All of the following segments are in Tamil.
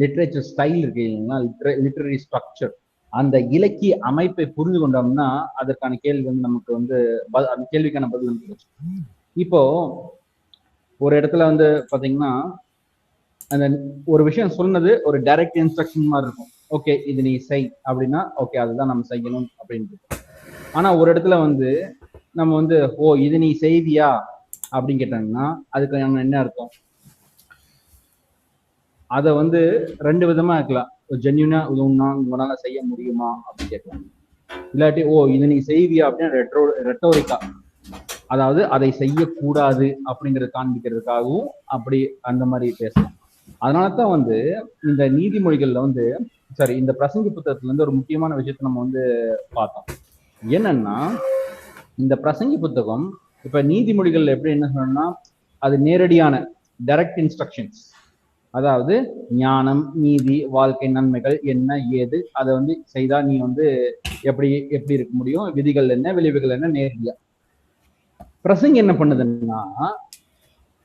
லிட்ரேச்சர் ஸ்டைல் இருக்கு இல்லைங்களா, லிட்ரரி ஸ்ட்ரக்சர், அந்த இலக்கிய அமைப்பை புரிந்து கொண்டோம்னா அதற்கான கேள்வி வந்து நமக்கு வந்து அந்த கேள்விக்கான பதில் வந்து கிடைச்சு. இப்போ ஒரு இடத்துல வந்து பாத்தீங்கன்னா அந்த ஒரு விஷயம் சொன்னது ஒரு டைரக்ட் இன்ஸ்ட்ரக்ஷன் மாதிரி இருக்கும். ஓகே இது நீ செய் அப்படின்னா ஓகே அதுதான் நம்ம செய்யணும் அப்படின்னு. ஆனா ஒரு இடத்துல வந்து நம்ம வந்து ஓ இது நீ செய்தியா அப்படின்னு கேட்டாங்கன்னா அதுக்கு நம்ம என்ன அர்த்தம்? அதை வந்து ரெண்டு விதமா இருக்கலாம். ஜென்யூனா உங்களால செய்ய முடியுமா அப்படின்னு கேட்கலாம். இல்லாட்டி ஓ இது நீ செய்வியா அப்படின்னு ரெட்டோரிக்கா, அதாவது அதை செய்யக்கூடாது அப்படிங்கறத காண்பிக்கிறதுக்காகவும் அப்படி அந்த மாதிரி பேசலாம். அதனாலதான் வந்து இந்த நீதிமொழிகள்ல வந்து இந்த பிரசங்கி புத்தகத்துல இருந்து ஒரு முக்கியமான விஷயத்த நம்ம வந்து பார்த்தோம். என்னன்னா இந்த பிரசங்கி புத்தகம் இப்ப நீதிமொழிகள் எப்படி என்ன சொன்னா அது நேரடியான டைரக்ட் இன்ஸ்ட்ரக்ஷன்ஸ், அதாவது ஞானம், நீதி, வாழ்க்கை நன்மைகள் என்ன ஏது அதை வந்து செய்தா நீ வந்து எப்படி எப்படி இருக்க முடியும், விதிகள் என்ன, விளைவுகள் என்ன, நேரடியா. பிரசங்கி என்ன பண்ணுதுன்னா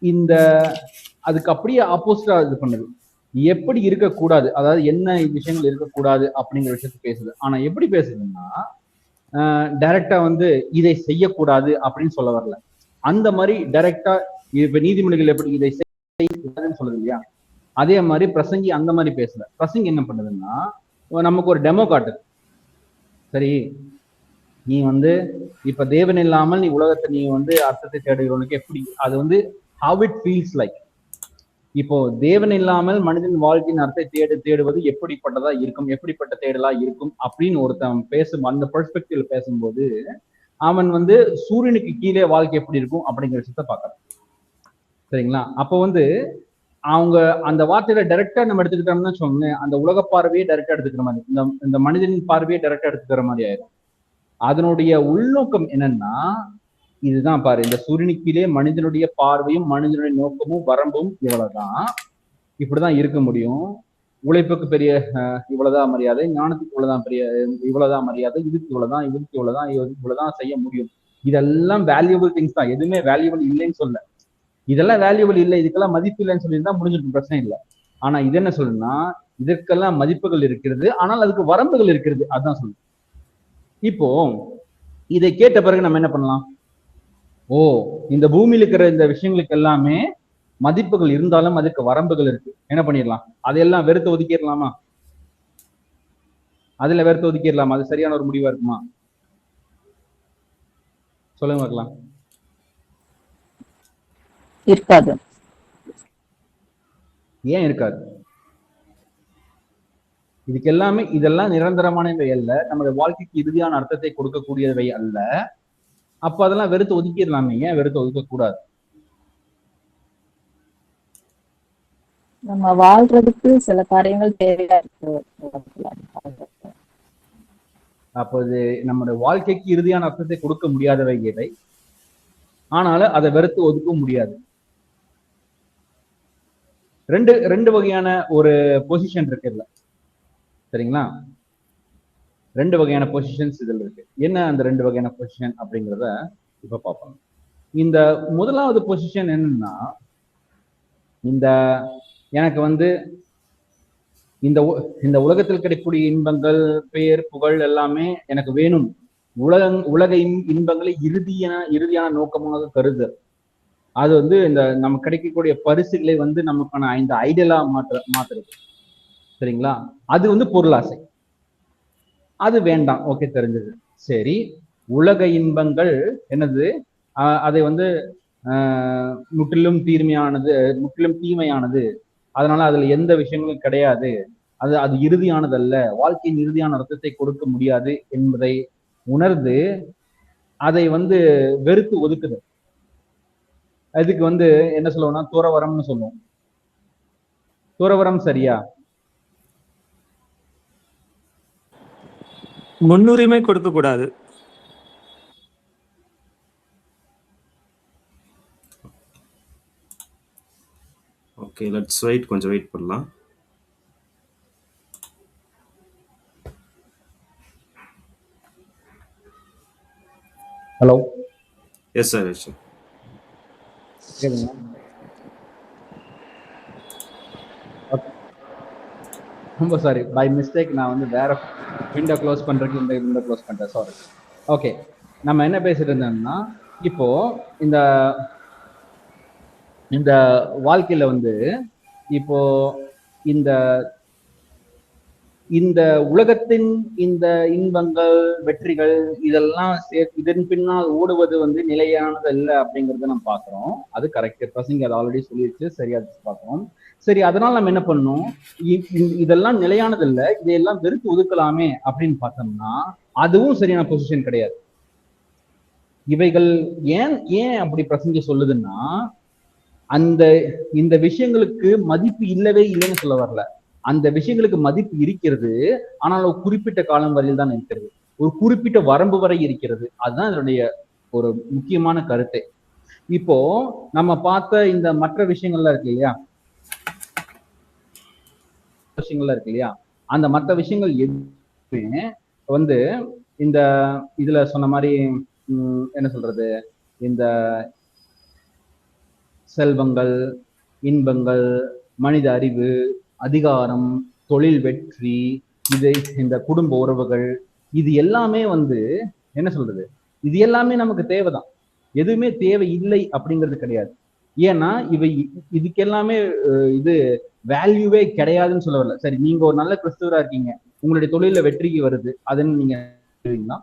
இந்த அதுக்கு அப்படியே ஆப்போசிட்டா இது பண்ணுது, எப்படி இருக்கக்கூடாது, அதாவது என்ன விஷயங்கள் இருக்கக்கூடாது அப்படிங்கிற விஷயத்த பேசுது. ஆனா எப்படி பேசுதுன்னா டைரக்டா வந்து இதை செய்யக்கூடாது அப்படின்னு சொல்ல வரல. அந்த மாதிரி டைரக்டா இப்ப நீதிமொழிகள் எப்படி இதை செய்யக்கூடாதுன்னு சொல்லுது இல்லையா, அதே மாதிரி பிரசங்கி அந்த மாதிரி பேசல. பிரசங்கி என்ன பண்ணுதுன்னா நமக்கு ஒரு டெமோ காட்டுது. சரி நீ வந்து இப்ப தேவன் இல்லாமல் நீ உலகத்தை நீ வந்து அர்த்தத்தை தேடுகிறவனுக்கு எப்படி, அது வந்து how it feels like. இப்போ தேவன் இல்லாமல் மனிதன் வாழ்க்கையின் அர்த்தத்தை தேடுவது எப்படிப்பட்டதா இருக்கும், எப்படிப்பட்ட தேடலா இருக்கும் அப்படின்னு ஒருத்தன் பேசும் அந்த பெர்ஸ்பெக்டிவ்ல பேசும்போது அவன் வந்து சூரியனுக்கு கீழே வாழ்க்கை எப்படி இருக்கும் அப்படிங்கிற விஷயத்த பார்க்கறான். சரிங்களா? அப்போ வந்து அவங்க அந்த வார்த்தையில டைரக்டா நம்ம எடுத்துக்கிட்டோம்னா சொன்னேன், அந்த உலக பார்வையை டைரக்டா எடுத்துக்கிற மாதிரி, இந்த மனிதனின் பார்வையை டைரக்டா எடுத்துக்கிற மாதிரி ஆயிடும். அதனுடைய உள்நோக்கம் என்னன்னா இதுதான் பாரு, இந்த சூரியனுக்கீழே மனிதனுடைய பார்வையும் மனிதனுடைய நோக்கமும் வரம்பும் இவ்வளவுதான், இப்படிதான் இருக்க முடியும், உழைப்புக்கு பெரிய இவ்வளவுதான் மரியாதை, ஞானத்துக்கு இவ்வளவுதான் பெரிய இவ்வளவுதான் மரியாதை, இதுக்கு இவ்வளவுதான், இதுக்கு இவ்வளவுதான், இவ்வளவுதான் செய்ய முடியும். இதெல்லாம் வேல்யூபிள் திங்ஸ் தான், எதுவுமே வேல்யூபிள் இல்லைன்னு சொல்ல, இதெல்லாம் வேல்யூபிள் இல்லை, இதுக்கெல்லாம் மதிப்பு இல்லைன்னு சொல்லியிருந்தா முடிஞ்சிருக்கும், பிரச்சனை இல்லை. ஆனா இது என்ன சொல்லுன்னா இதற்கெல்லாம் மதிப்புகள் இருக்கிறது, ஆனால் அதுக்கு வரம்புகள் இருக்கிறது, அதுதான் சொல்லு. இப்போ இதை கேட்ட பிறகு நம்ம என்ன பண்ணலாம், ஓ இந்த பூமியில இருக்கிற இந்த விஷயங்களுக்கு எல்லாமே மதிப்புகள் இருந்தாலும் அதுக்கு வரம்புகள் இருக்கு, என்ன பண்ணிடலாம், அதையெல்லாம் வெறுத்து ஒதுக்கிடலாமா? அதுல வெறுத்து ஒதுக்கிடலாமா? அது சரியான ஒரு முடிவா இருக்குமா? சொல்லுங்க பார்க்கலாம். இருக்காது. ஏன் இருக்காது? இதுக்கு எல்லாமே இதெல்லாம் நிரந்தரமானவை அல்ல, நம்முடைய வாழ்க்கைக்கு இறுதியான அர்த்தத்தை கொடுக்கக்கூடியவை அல்ல. அப்ப அதெல்லாம் வெறுத்து ஒதுக்கிடலாமே, ஏன் வெறுத்து ஒதுக்க கூடாது? நம்ம வாழ்றதுக்கு சில காரியங்கள் தேவையா இருக்கு. அப்போது நம்முடைய வாழ்க்கைக்கு இறுதியான அர்த்தத்தை கொடுக்க முடியாதவை எவை, ஆனாலும் அதை வெறுத்து ஒதுக்க முடியாது. ரெண்டு வகையான ஒரு பொசிஷன் இருக்குல்ல, சரிங்களா? ரெண்டு வகையான பொசிஷன்ஸ் இதுல இருக்கு. என்ன அந்த ரெண்டு வகையான பொசிஷன் அப்படிங்கிறத இப்ப பார்ப்போம். இந்த முதலாவது பொசிஷன் என்னன்னா, இந்த எனக்கு வந்து இந்த உலகத்தில் கிடைக்கக்கூடிய இன்பங்கள், பெயர், புகழ் எல்லாமே எனக்கு வேணும், உலக இன்பங்களை இறுதியான நோக்கமாக கருது, அது வந்து இந்த நமக்கு கிடைக்கக்கூடிய பரிசுகளை வந்து நமக்கான இந்த ஐடியலா மாத்துறது, சரிங்களா? அது வந்து பொருளாசை, அது வேண்டாம், ஓகே தெரிஞ்சது. சரி, உலக இன்பங்கள் என்னது, அதை வந்து முற்றிலும் தீமையானது, அதனால அதுல எந்த விஷயங்களும் கிடையாது, அது இறுதியானது அல்ல, வாழ்க்கையின் இறுதியான அர்த்தத்தை கொடுக்க முடியாது என்பதை உணர்ந்து அதை வந்து வெறுத்து ஒதுக்குது. அதுக்கு வந்து என்ன சொல்லுவோம்னா துறவரம்னு சொல்லுவோம். துறவரம் சரியா? முன்னுரிமை கொடுக்க கூடாது. ஓகே, லெட்ஸ் வெயிட், கொஞ்சம் வெயிட் பண்ணலாம். Hello, yes sir, yes sir. ரொம்ப சாரி, பை மிஸ்டேக் நான் வந்து வேற விண்டோ க்ளோஸ் பண்றதுக்கு இந்த விண்டோ க்ளோஸ் பண்ணிட்டேன், சாரி. ஓகே, நம்ம என்ன பேசிட்டு இருந்தோம்னா, இப்போ இந்த இந்த வாழ்க்கையில வந்து இப்போ இந்த இந்த உலகத்தின் இந்த இன்பங்கள், வெற்றிகள் இதெல்லாம் இதன் பின்னால் ஓடுவது வந்து நிலையானது இல்லை அப்படிங்கறத நம்ம பாக்குறோம். அது கரெக்ட், பிரசங்க அது ஆல்ரெடி சொல்லிடுச்சு, சரியா பாக்குறோம். சரி, அதனால நம்ம என்ன பண்ணணும், இதெல்லாம் நிலையானது இல்லை, இதையெல்லாம் வெறுத்து ஒதுக்கலாமே அப்படின்னு பார்த்தோம்னா அதுவும் சரியான பொசிஷன் கிடையாது. இவைகள் ஏன் ஏன் அப்படி பிரசங்க சொல்லுதுன்னா, அந்த இந்த விஷயங்களுக்கு மதிப்பு இல்லவே இல்லைன்னு சொல்ல வரல. அந்த விஷயங்களுக்கு மதிப்பு இருக்கிறது, ஆனால் ஒரு குறிப்பிட்ட காலம் வரையில் தான் இருக்கிறது, ஒரு குறிப்பிட்ட வரம்பு வரை இருக்கிறது. அதுதான் இதனுடைய ஒரு முக்கியமான கருத்தை. இப்போ நம்ம பார்த்த இந்த மற்ற விஷயங்கள்லாம் இருக்கு இல்லையா, அந்த மற்ற விஷயங்கள் எதுவுமே வந்து இந்த இதுல சொன்ன மாதிரி என்ன சொல்றது, இந்த செல்வங்கள், இன்பங்கள், மனித அறிவு, அதிகாரம், தொழில் வெற்றி, இந்த குடும்ப உறவுகள், இது எல்லாமே வந்து என்ன சொல்றது, இது எல்லாமே நமக்கு தேவைதான். எதுவுமே தேவை இல்லை அப்படிங்கிறது கிடையாது. ஏன்னா இதுக்கு எல்லாமே இது வேல்யூவே கிடையாதுன்னு சொல்ல வரல. சரி, நீங்க ஒரு நல்ல கிறிஸ்துவரா இருக்கீங்க, உங்களுடைய தொழில வெற்றிக்கு வருது, அதுன்னு நீங்க சொல்லுவீங்களா?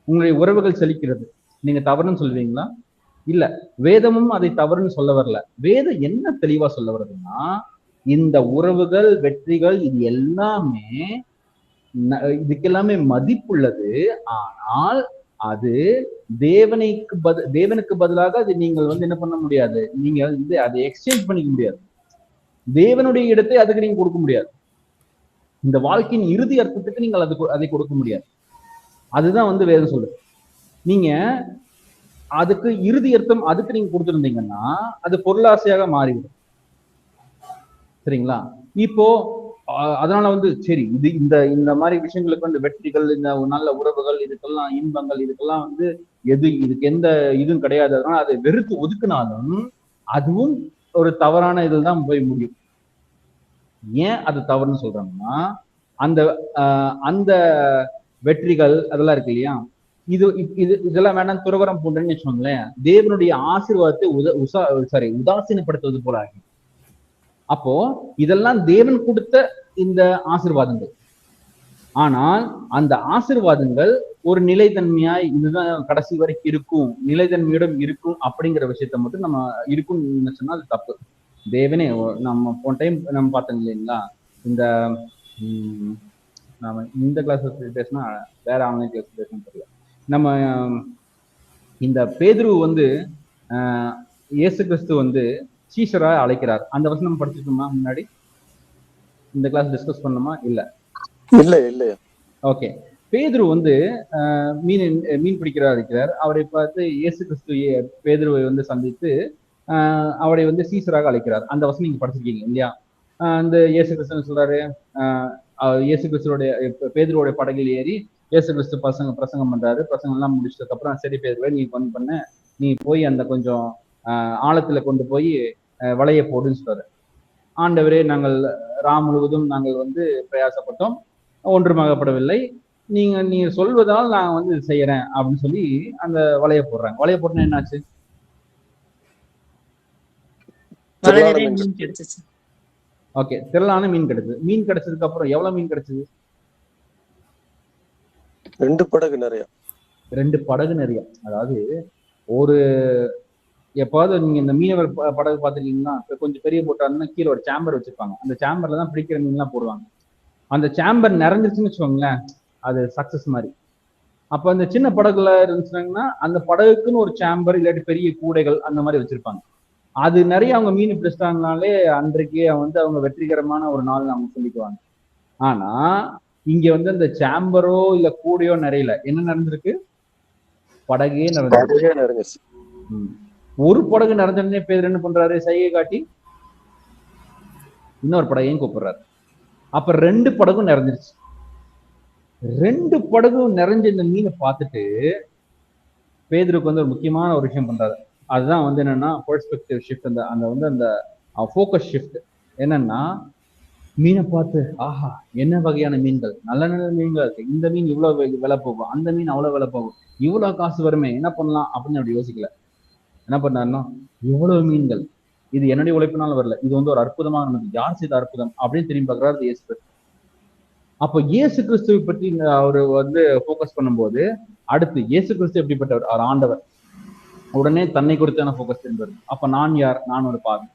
உங்களுடைய உறவுகள் செழிக்கிறது, நீங்க தவறுன்னு சொல்லுவீங்களா? இல்ல. வேதமும் அதை தவறுன்னு சொல்ல வரல. வேதம் என்ன தெளிவா சொல்ல வருதுன்னா, இந்த உறவுகள், வெற்றிகள், இது எல்லாமே இதுக்கெல்லாமே மதிப்புள்ளது. ஆனால் அது தேவனுக்கு பதிலாக அது நீங்கள் வந்து என்ன பண்ண முடியாது, நீங்க வந்து அதை எக்ஸ்சேஞ்ச் பண்ணிக்க முடியாது. தேவனுடைய இடத்தை அதுக்கு நீங்க கொடுக்க முடியாது. இந்த வாழ்க்கையின் இறுதி அர்த்தத்துக்கு நீங்கள் அதை கொடுக்க முடியாது. அதுதான் வந்து வேதம் சொல்லுது. நீங்க அதுக்கு இறுதி அர்த்தம் அதுக்கு நீங்க கொடுத்துருந்தீங்கன்னா அது பொருளாசையாக மாறிவிடும். சரிங்களா? இப்போ அதனால வந்து சரி, இது இந்த இந்த மாதிரி விஷயங்களுக்கு வந்து வெற்றிகள், இந்த நல்ல உறவுகள், இதுக்கெல்லாம் இன்பங்கள், இதுக்கெல்லாம் வந்து இதுக்கு எந்த இதுவும் கிடையாது, அதனால அதை வெறுத்து ஒதுக்குனாலும் அதுவும் ஒரு தவறான இதில் தான் போய் முடியும். ஏன் அது தவறுன்னு சொல்றாங்கன்னா, அந்த அந்த வெற்றிகள் அதெல்லாம் இருக்கு இல்லையா, இதெல்லாம் வேணாம் துறவரம் போன்றேன்னு வச்சுக்கோங்களேன், தேவனுடைய ஆசீர்வாதத்தை உதாசீனப்படுத்துவது போல ஆகும். அப்போ இதெல்லாம் தேவன் கொடுத்த இந்த ஆசீர்வாதங்கள், ஆனால் அந்த ஆசீர்வாதங்கள் ஒரு நிலைத்தன்மையாய் இதுதான் கடைசி வரைக்கும் இருக்கும், நிலைத்தன்மையுடன் இருக்கும் அப்படிங்கிற விஷயத்த மட்டும் நம்ம இருக்கும்னு சொன்னா அது தப்பு. தேவனே, நம்ம போன டைம் நம்ம பார்த்தோம் இல்லைங்களா, இந்த நாம இந்த கிளாஸ் பேசினா வேற ஆன்லைன் கிளாஸ் பேசணும் தெரியல, நம்ம இந்த பேதுரு வந்து இயேசு கிறிஸ்து வந்து சீஷரா அழைக்கிறார். அந்த வசனம் படிச்சுட்டோமா முன்னாடி? இந்த கிளாஸ் டிஸ்கஸ் பண்ணோமா? இல்ல இல்ல இல்ல. ஓகே, பேதுரு வந்து மீன் பிடிக்கிறார் இருக்கிறார். அவரை பார்த்து இயேசு கிறிஸ்து பேதுருவை வந்து சந்தித்து அவரை வந்து சீஷராக அழைக்கிறார். அந்த வசனம் நீங்க படிச்சிருக்கீங்க இல்லையா? அந்த இயேசு கிறிஸ்து சொல்றாரு, இயேசு கிறிஸ்துவோடைய பேதுருவோட படகில் ஏறி இயேசு கிறிஸ்து பிரசங்கம் பண்றாரு. பிரசங்கம் எல்லாம் முடிச்சதுக்கு அப்புறம், சரி பேதுருவே, நீ பண்ண, நீ போய் அந்த கொஞ்சம் ஆழத்துல கொண்டு போய் வலைய போடுன்னு சொல்றாரு. ஆண்டவரே, நாங்கள் முழுவதும் நாங்கள் வந்து பிரயாசப்பட்டோம், ஒன்றுமாகப்படவில்லை, நீங்க சொல்வதால் நான் வந்து செய்யறேன் அப்படின்னு சொல்லி அந்த வலைய போடுறாங்க. வலைய போட்டா என்னாச்சு? ஓகே, திரளான மீன் கிடைச்சது. மீன் கிடைச்சதுக்கு அப்புறம் எவ்வளவு மீன் கிடைச்சது? 2 படகு நிறைய. 2 படகு நிறைய. அதாவது ஒரு எப்பாவது நீங்க இந்த மீனவர் படகு பார்த்துருக்கீங்கன்னா, கொஞ்சம் பெரிய போட்டாருன்னா கீழே ஒரு சேம்பர் வச்சிருப்பாங்க. அந்த சேம்பர்ல தான் பிடிக்கிற மீன்லாம் போடுவாங்க. அந்த சேம்பர் நிறைஞ்சிருச்சுன்னு வச்சுக்கோங்களேன், அது சக்சஸ் மாதிரி. அப்ப அந்த சின்ன படகுல இருந்துச்சுன்னா அந்த படகுக்குன்னு ஒரு சேம்பர் இல்லாட்டி பெரிய கூடைகள் அந்த மாதிரி வச்சிருப்பாங்க. அது நிறைய அவங்க மீன் பிடிச்சிட்டாங்கனாலே அன்றைக்கே வந்து அவங்க வெற்றிகரமான ஒரு நாள் அவங்க சொல்லிக்குவாங்க. ஆனா இங்க வந்து அந்த சேம்பரோ இல்ல கூடையோ நிறையல, என்ன நடந்திருக்கு? படகே நிறைஞ்சிருக்கு. ஒரு படகு நிறைஞ்சே பேர் என்ன பண்றாரு, சைகை காட்டி இன்னொரு படகையும் கூப்பிடுறாரு. அப்ப 2 படகும் நிறைஞ்சிருச்சு. 2 படகும் நிறைஞ்ச இந்த மீனை பார்த்துட்டு பேதுருக்கு வந்து ஒரு முக்கியமான ஒரு விஷயம் பண்றாரு. அதுதான் வந்து என்னன்னா பெர்ஸ்பெக்டிவ் ஷிஃப்ட், அந்த வந்து அந்த ஃபோக்கஸ் ஷிஃப்ட். என்னன்னா, மீனை பார்த்து ஆஹா என்ன வகையான மீன்கள், நல்ல நல்ல மீன்கள் இருக்கு, இந்த மீன் இவ்வளவு விலை போகும், அந்த மீன் அவ்வளவு விலை போகும், இவ்வளவு காசு வருமே, என்ன பண்ணலாம் அப்படின்னு அப்படி யோசிக்கல. என்ன பண்ணாருன்னா, இவ்வளவு மீன்கள், இது என்னுடைய உழைப்பினால வரல, இது வந்து ஒரு அற்புதமான யார் செய்த அற்புதம் அப்படின்னு திரும்பி பார்க்கிறாரு இயேசு கிறிஸ்து. அப்போ இயேசு கிறிஸ்துவை பற்றி அவரு வந்து போக்கஸ் பண்ணும்போது, அடுத்து இயேசு கிறிஸ்து எப்படிப்பட்டவர், அவர் ஆண்டவர், உடனே தன்னை குறித்தான போக்கஸ் என்பவர். அப்ப நான் யார், நான் ஒரு பாவி.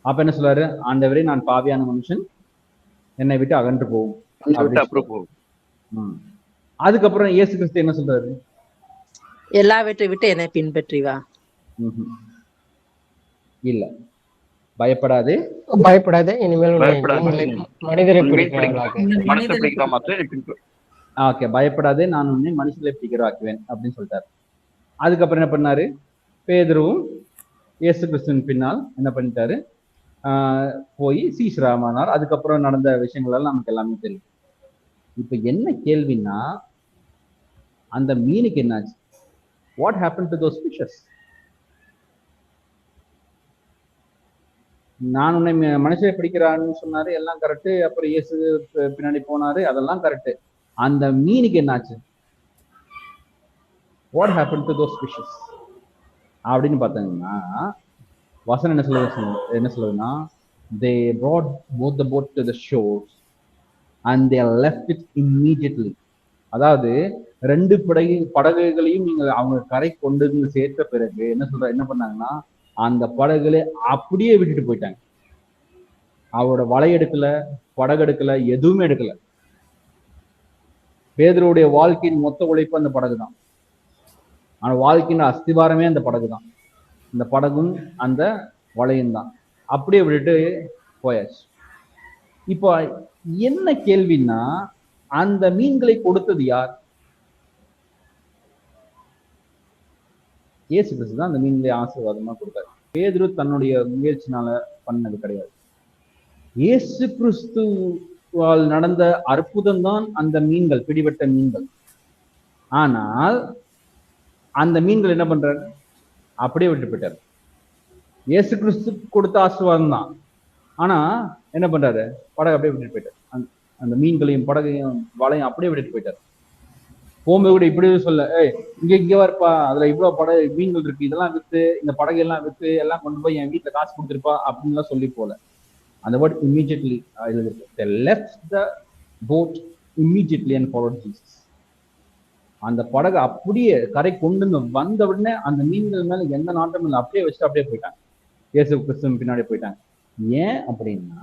அப்ப என்ன சொல்றாரு, ஆண்டவரே நான் பாவியான மனுஷன், என்னை விட்டு அகன்று போகும். அதுக்கப்புறம் இயேசு கிறிஸ்து என்ன சொல்றாரு, எல்லாவற்றை விட்டு என்னை பின்பற்றி வா. இல்ல, பயப்படாதே பயப்படாதே, இனிமேல் மனிதரை ஓகே, பயப்படாதே, நான் உன்னை மனுஷங்களை பிடிக்கிறவாக்குவேன் அப்படின்னு சொல்லிட்டாரு. அதுக்கப்புறம் என்ன பண்ணாரு, பேதுருவும் இயேசு கிறிஸ்துவின் பின்னால் என்ன பண்ணிட்டாரு, போய் சீஷராமானார். அதுக்கப்புறம் நடந்த விஷயங்கள் எல்லாம் நமக்கு எல்லாமே தெரியும். இப்ப என்ன கேள்வின்னா, அந்த மீனுக்கு என்னாச்சு? What happened to those fishes? நான் உன்னை மனுஷரை பிடிக்கிறான்னு சொன்னாரு, எல்லாம் கரெக்டு. அப்புறம் இயேசு பின்னாடி போனாரு, அதெல்லாம் கரெக்டு. அந்த மீனுக்கு என்னாச்சு? What happened to those fishes? அப்படின்னு பார்த்தாங்கன்னா வசனம் என்ன சொல்லுதுன்னா, they brought both the boat to the shore and they left it immediately. அதாவது ரெண்டு படகுகளையும் நீங்க அவங்க கரை கொண்டு சேர்த்த பிறகு என்ன பண்ணாங்கன்னா, அந்த படகுகளை அப்படியே விட்டுட்டு போயிட்டாங்க. அவரோட வலை எடுக்கல, படகு எடுக்கல, எதுவுமே எடுக்கல. பேதுருவுடைய வாழ்க்கையின் மொத்த உழைப்பு அந்த படகு தான். ஆனா வாழ்க்கையின் அஸ்திவாரமே அந்த படகு தான். இந்த படகும் அந்த வலையும் தான். அப்படியே விட்டுட்டு போயாச்சு. இப்போ என்ன கேள்வின்னா, அந்த மீன்களை கொடுத்தது யார்? இயேசு கிறிஸ்து தான் அந்த மீன்களை ஆசீர்வாதமா கொடுத்தாரு. பேதுரு தன்னுடைய முயற்சினால பண்ணது கிடையாது. இயேசு கிறிஸ்துவால் நடந்த அற்புதம் தான் அந்த மீன்கள், பிடிபட்ட மீன்கள். ஆனால் அந்த மீன்கள் என்ன பண்றாரு, அப்படியே விட்டு போயிட்டாரு. இயேசு கிறிஸ்து கொடுத்த ஆசீர்வாதம் தான், ஆனா என்ன பண்றாரு, படகு அப்படியே விட்டுட்டு போயிட்டாரு. அந்த மீன்களையும் படகையும் வலையும் அப்படியே விட்டுட்டு போயிட்டாரு. போகும்போது கூட இப்படி சொல்ல, இங்க வரப்பா, அதுல இவ்வளவு மீன்கள் இருக்கு, இதெல்லாம் வித்து, இந்த படகு எல்லாம் வித்து எல்லாம் கொண்டு போய் என் வீட்டுல காசு கொடுத்துருப்பா அப்படின்லாம் சொல்லி போல. அந்த வேர்ட் இம்மீடியட்லி இருக்கு. They left the boat immediately and followed Jesus. அந்த படகு அப்படியே கரை கொண்டு வந்த உடனே அந்த மீன்கள் மேல எந்த நாட்டமும் இல்லை, அப்படியே வச்சுட்டு அப்படியே போயிட்டாங்க. இயேசு கிறிஸ்துவின் பின்னாடி போயிட்டாங்க. ஏன் அப்படின்னா,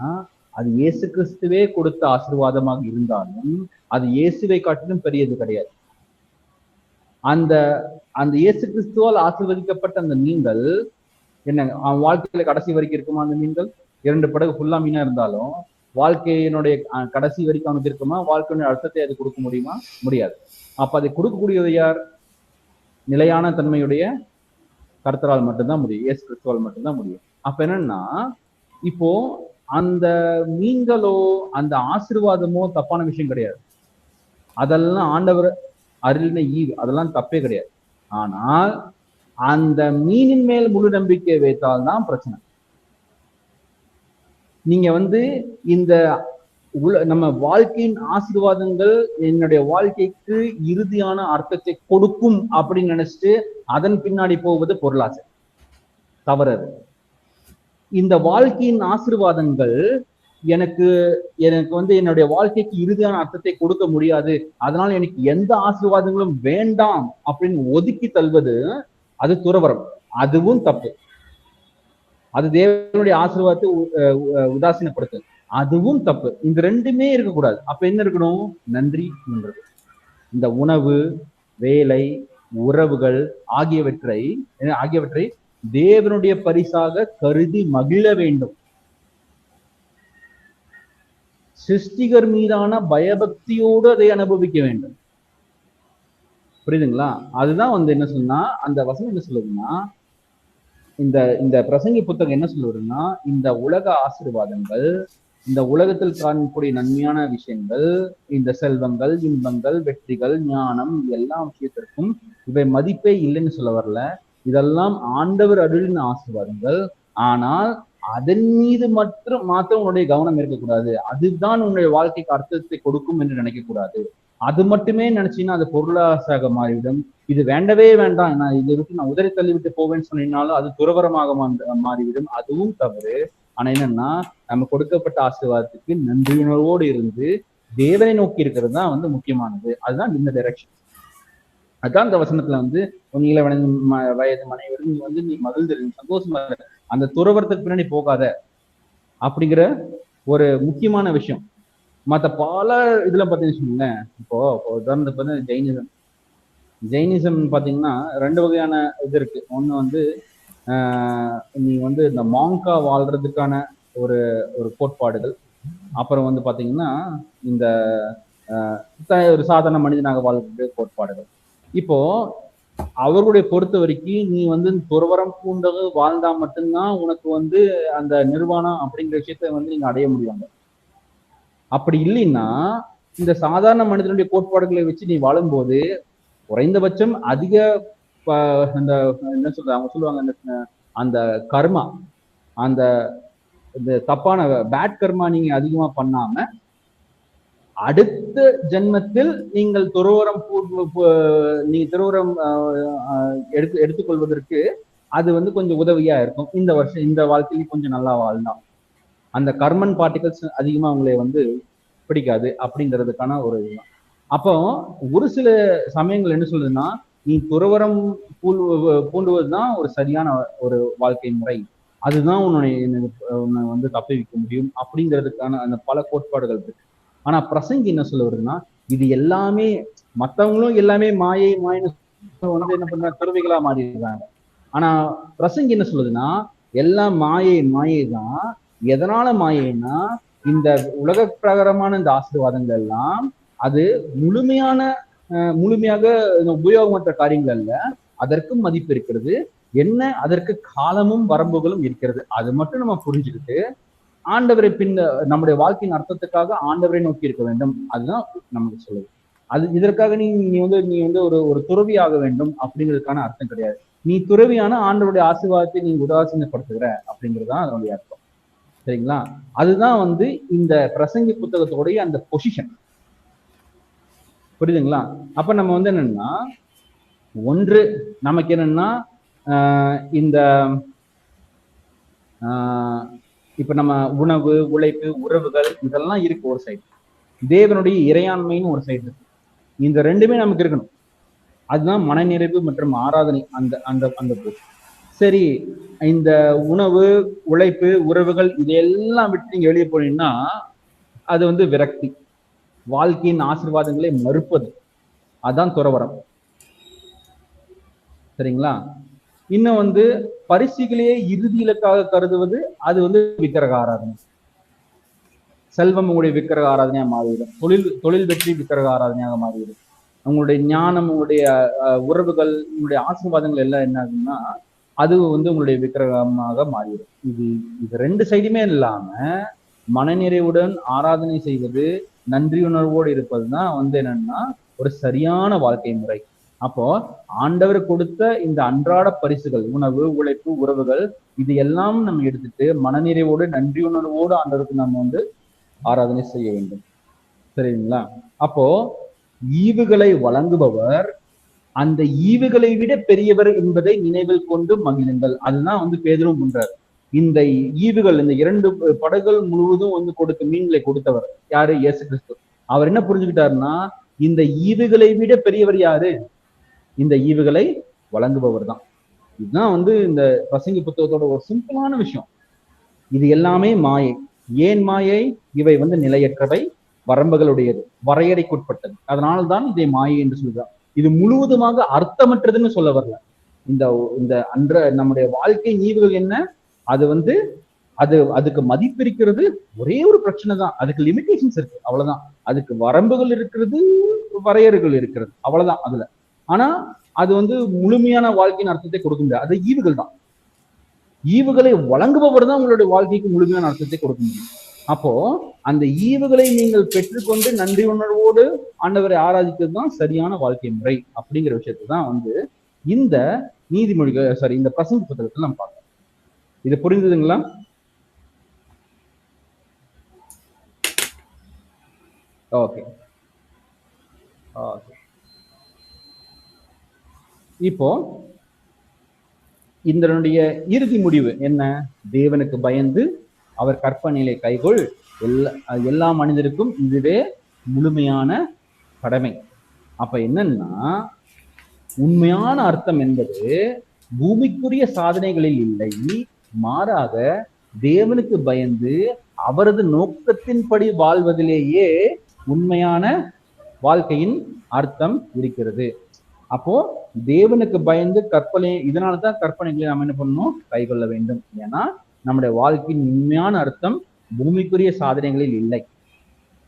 அது இயேசு கிறிஸ்துவே கொடுத்த ஆசீர்வாதமாக இருந்தாலும் அது இயேசுவை காட்டிலும் பெரியது கிடையாது. அந்த அந்த இயேசு கிறிஸ்துவால் ஆசீர்வதிக்கப்பட்ட அந்த மீன்கள் என்ன, அவன் வாழ்க்கையில கடைசி வரைக்கும் இருக்குமா? அந்த மீன்கள் 2 படகு ஃபுல்லா மீனா இருந்தாலும் வாழ்க்கையினுடைய கடைசி வரைக்கும் அவனுக்கு இருக்குமா? வாழ்க்கையினுடைய அர்த்தத்தை அது கொடுக்க முடியுமா? முடியாது. அப்ப அதை கொடுக்கக்கூடியது யார்? நிலையான தன்மையுடைய கர்த்தரால் மட்டும்தான் முடியும், இயேசு கிறிஸ்துவால் மட்டும்தான் முடியும். அப்ப என்னன்னா, இப்போ அந்த மீன்களோ அந்த ஆசீர்வாதமோ தப்பான விஷயம் கிடையாது. அதெல்லாம் ஆண்டவர் அருளின ஈவு, அதெல்லாம் தப்பே கிடையாது. ஆனால் அந்த மீனின் மேல் முழு நம்பிக்கை வைத்தால்தான் பிரச்சனை. நீங்க இந்த நம்ம வாழ்க்கையின் ஆசீர்வாதங்கள் என்னுடைய வாழ்க்கைக்கு இறுதியான அர்த்தத்தை கொடுக்கும் அப்படின்னு நினைச்சிட்டு அதன் பின்னாடி போவது பொருளாசை, தவறு. இந்த வாழ்க்கையின் ஆசீர்வாதங்கள் எனக்கு என்னுடைய வாழ்க்கைக்கு இறுதியான அர்த்தத்தை கொடுக்க முடியாது, அதனால எனக்கு எந்த ஆசீர்வாதங்களும் வேண்டாம் அப்படின்னு ஒதுக்கி தள்ளுவது அது துறவரம், அதுவும் தப்பு. அது தேவனுடைய ஆசீர்வாதத்தை உதாசீனப்படுத்து, அதுவும் தப்பு. இந்த ரெண்டுமே இருக்கக்கூடாது. அப்ப என்ன இருக்கணும்? நன்றி என்றது. இந்த உணவு, வேலை, உறவுகள் ஆகியவற்றை தேவனுடைய பரிசாக கருதி மகிழ வேண்டும். சிருஷ்டிகர் மீதான பயபக்தியோடு அதை அனுபவிக்க வேண்டும். புரியுதுங்களா? அதுதான் என்ன சொன்னா, அந்த வசனம் என்ன சொல்லுதுன்னா, இந்த பிரசங்கி புத்தகம் என்ன சொல்லுதுன்னா, இந்த உலக ஆசீர்வாதங்கள், இந்த உலகத்தில் காணக்கூடிய நன்மையான விஷயங்கள், இந்த செல்வங்கள், இன்பங்கள், வெற்றிகள், ஞானம், எல்லா விஷயத்திற்கும் இவை மதிப்பே இல்லைன்னு சொல்ல வரல. இதெல்லாம் ஆண்டவர் அருளின் ஆசீர்வாதங்கள். ஆனால் அதன் மீது மாத்திரம் உன்னுடைய கவனம் இருக்கக்கூடாது. அதுதான் உன்னுடைய வாழ்க்கைக்கு அர்த்தத்தை கொடுக்கும் என்று நினைக்க கூடாது. அது மட்டுமே நினைச்சீங்கன்னா அது பொருளாசையாக மாறிவிடும். இது வேண்டவே வேண்டாம், நான் இதை விட்டு நான் உதறி தள்ளி விட்டு போவேன்னு சொன்னீங்கனாலும் அது துறவரமாக மாறிவிடும். அதுவும் தவறு. ஆனா என்னன்னா, நம்ம கொடுக்கப்பட்ட ஆசீர்வாதத்துக்கு நன்றியுணர்வோடு இருந்து தேவனை நோக்கி இருக்கிறது தான் வந்து முக்கியமானது. அதுதான் இந்த டைரக்ஷன். அதுதான் இந்த வசனத்துல வந்து நீல வயது மனைவி வந்து நீ மகிழ்ந்து சந்தோஷமா அந்த துறவரத்துக்கு பின்னாடி போகாத அப்படிங்கிற ஒரு முக்கியமான விஷயம். மற்ற பல இதுல பாத்தீங்கன்னா, இப்போ உதாரணத்துக்கு வந்து ஜெயினிசம் பாத்தீங்கன்னா 2 வகையான இது இருக்கு. ஒண்ணு வந்து நீ வந்து இந்த மாங்கா வாழ்றதுக்கான ஒரு கோட்பாடுகள். அப்புறம் வந்து பாத்தீங்கன்னா இந்த ஒரு சாதாரண மனிதனாக வாழ்றது கோட்பாடுகள். இப்போ அவர்களுடைய பொறுத்த வரைக்கும் நீ வந்து துறவரம் பூண்டது வாழ்ந்தா மட்டும்தான் உனக்கு வந்து அந்த நிர்வாணம் அப்படிங்கிற விஷயத்த வந்து நீங்க அடைய முடியாங்க. அப்படி இல்லைன்னா இந்த சாதாரண மனிதனுடைய கோட்பாடுகளை வச்சு நீ வாழும்போது குறைந்தபட்சம் அதிக அந்த என்ன சொல்ற அவங்க சொல்லுவாங்க அந்த கர்மா, அந்த தப்பான பேட் கர்மா நீங்க அதிகமா பண்ணாம அடுத்த ஜென்மத்தில் நீங்கள் துறவரம் நீங்க துறவரம் எடுத்துக்கொள்வதற்கு அது வந்து கொஞ்சம் உதவியா இருக்கும். இந்த வாழ்க்கையில கொஞ்சம் நல்லா வாழ்ந்தான் அந்த கர்மன் பார்ட்டிகல்ஸ் அதிகமா உங்களை வந்து பிடிக்காது அப்படிங்கிறதுக்கான ஒரு இதுதான். அப்போ ஒரு சில சமயங்கள் என்ன சொல்லுதுன்னா, நீ துறவரம் பூண்டுவதுதான் ஒரு சரியான ஒரு வாழ்க்கை முறை, அதுதான் உன்னை வந்து தப்பிவிக்க முடியும் அப்படிங்கிறதுக்கான அந்த பல கோட்பாடுகள் இருக்கு. ஆனா பிரசங்கி என்ன சொல்ல வருதுன்னா, இது எல்லாமே மற்றவங்களும் எல்லாமே மாயின்னு வந்து என்ன பண்ற துறவிகளா மாறிடுறாங்க. ஆனா பிரசங்கி என்ன சொல்லுதுன்னா, எல்லாம் மாயை தான். எதனால மாயைன்னா, இந்த உலக பிரகாரமான இந்த ஆசீர்வாதங்கள் எல்லாம் அது முழுமையாக உபயோகமற்ற காரியங்கள் அல்ல. அதற்கும் மதிப்பு இருக்கிறது. என்ன அதற்கு காலமும் வரம்புகளும் இருக்கிறது. அது மட்டும் நம்ம புரிஞ்சுக்கிட்டு ஆண்டவரை நம்முடைய வாழ்க்கையின் அர்த்தத்துக்காக ஆண்டவரை நோக்கி இருக்க வேண்டும். அதுதான் நமக்கு சொல்லுது. அது இதற்காக நீ வந்து ஒரு துறவி ஆக வேண்டும் அப்படிங்கிறதுக்கான அர்த்தம் கிடையாது. நீ துறவியான ஆண்டவருடைய ஆசீர்வாதத்தை நீ உதாசீனப்படுத்துகிற அப்படிங்கிறதுதான் அதனுடைய அர்த்தம். சரிங்களா? அதுதான் வந்து இந்த பிரசங்கி புத்தகத்தோடைய அந்த பொசிஷன். புரியுதுங்களா? அப்ப நம்ம வந்து என்னன்னா, ஒன்று நமக்கு என்னன்னா இந்த இப்ப நம்ம உணவு, உழைப்பு, உறவுகள் இதெல்லாம் இருக்கு ஒரு சைடு. தேவனுடைய இறையாண்மைன்னு ஒரு சைடு இருக்கு. இந்த ரெண்டுமே நமக்கு இருக்கணும். அதுதான் மனநிறைவு மற்றும் ஆராதனை. அந்த சரி, இந்த உணவு, உழைப்பு, உறவுகள் இதையெல்லாம் விட்டு நீங்க வெளியே போனீங்கன்னா அது வந்து விரக்தி, வாழ்க்கையின் ஆசீர்வாதங்களை மறுப்பது. அதான் துறவரம். சரிங்களா? இன்னும் வந்து பரிசுகளையே இறுதி இலக்காக கருதுவது அது வந்து விக்கிரக ஆராதனை. செல்வம் உங்களுடைய விக்கிரக ஆராதனையா மாறிவிடும். தொழில் வெற்றி விக்கிரக ஆராதனையாக மாறிவிடும். உங்களுடைய ஞானம், உங்களுடைய உறவுகள், உங்களுடைய ஆசீர்வாதங்கள் எல்லாம் என்ன ஆகுதுன்னா அது வந்து உங்களுடைய விக்கிரகமாக மாறிவிடும். இது ரெண்டு சைடுமே இல்லாம மனநிறைவுடன் ஆராதனை செய்வது, நன்றியுணர்வோடு இருப்பதுதான் வந்து என்னன்னா ஒரு சரியான வாழ்க்கை முறை. அப்போ ஆண்டவர் கொடுத்த இந்த அன்றாட பரிசுகள், உணவு, உழைப்பு, உறவுகள், இது எல்லாம் நம்ம எடுத்துட்டு மனநிறைவோடு நன்றியுணர்வோடு ஆண்டவருக்கு நம்ம வந்து ஆராதனை செய்ய வேண்டும். சரிங்களா? அப்போ ஈவுகளை வழங்குபவர் அந்த ஈவுகளை விட பெரியவர் என்பதை நினைவில் கொண்டு மகிழுங்கள். அதுதான் வந்து பேதுரும் பண்றாரு. இந்த ஈவுகள், இந்த 2 படகுகள் முழுவதும் வந்து மீன்களை கொடுத்தவர் யாரு? இயேசு கிறிஸ்து. அவர் என்ன புரிஞ்சுக்கிட்டாருன்னா, இந்த ஈவுகளை விட பெரியவர் யாரு? இந்த ஈவுகளை வழங்குபவர் தான். இதுதான் வந்து இந்த பிரசங்கி புத்தகத்தோட ஒரு சிம்பிளான விஷயம். இது எல்லாமே மாயை. ஏன் மாயை? இவை வந்து நிலையற்றவை, வரம்புகளுடையது, வரையறைக்குட்பட்டது. அதனால்தான் இதை மாயை என்று சொல்றார். இது முழுவதுமாக அர்த்தமற்றதுன்னு சொல்ல வரல. இந்த நம்முடைய வாழ்க்கை ஈவுகள் என்ன? அது வந்து அதுக்கு மதிப்பு இருக்கிறது. ஒரே ஒரு பிரச்சனை தான், அதுக்கு லிமிடேஷன்ஸ் இருக்கு, அவ்வளவுதான். அதுக்கு வரம்புகள் இருக்கிறது, வரையறைகள் இருக்கிறது, அவ்வளவுதான் அதுல. ஆனா அது வந்து முழுமையான வாழ்க்கையின் அர்த்தத்தை கொடுக்க முடியாது. அது ஈவுகள் தான். ஈவுகளை வழங்குபவர் தான் உங்களுடைய வாழ்க்கைக்கு முழுமையான அர்த்தத்தை கொடுக்க முடியும். அப்போ அந்த ஈவுகளை நீங்கள் பெற்றுக்கொண்டு நன்றி உணர்வோடு ஆண்டவரை ஆராதிக்கிறது தான் சரியான வாழ்க்கை முறை அப்படிங்கிற விஷயத்தை தான் வந்து இந்த இந்த பிரசங்க புத்தகத்தில் நம்ம பார்க்கலாம். இது புரிந்ததுங்களா? Okay okay. இப்போ இதனுடைய இறுதி முடிவு என்ன? தேவனுக்கு பயந்து அவர் கற்பனையிலே கைகொள். எல்லா மனிதருக்கும் இதுவே முழுமையான கடமை. அப்ப என்னன்னா, உண்மையான அர்த்தம் என்பது பூமிக்குரிய சாதனைகளில் இல்லை, மாறாக தேவனுக்கு பயந்து அவரது நோக்கத்தின்படி வாழ்வதிலேயே உண்மையான வாழ்க்கையின் அர்த்தம் இருக்கிறது. அப்போ தேவனுக்கு பயந்து கற்பனை, இதனாலதான் கற்பனைகளை நாம் என்ன பண்ணணும்? கைகொள்ள வேண்டும். ஏன்னா நம்முடைய வாழ்க்கையின் உண்மையான அர்த்தம் பூமிக்குரிய சாதனைகளில் இல்லை,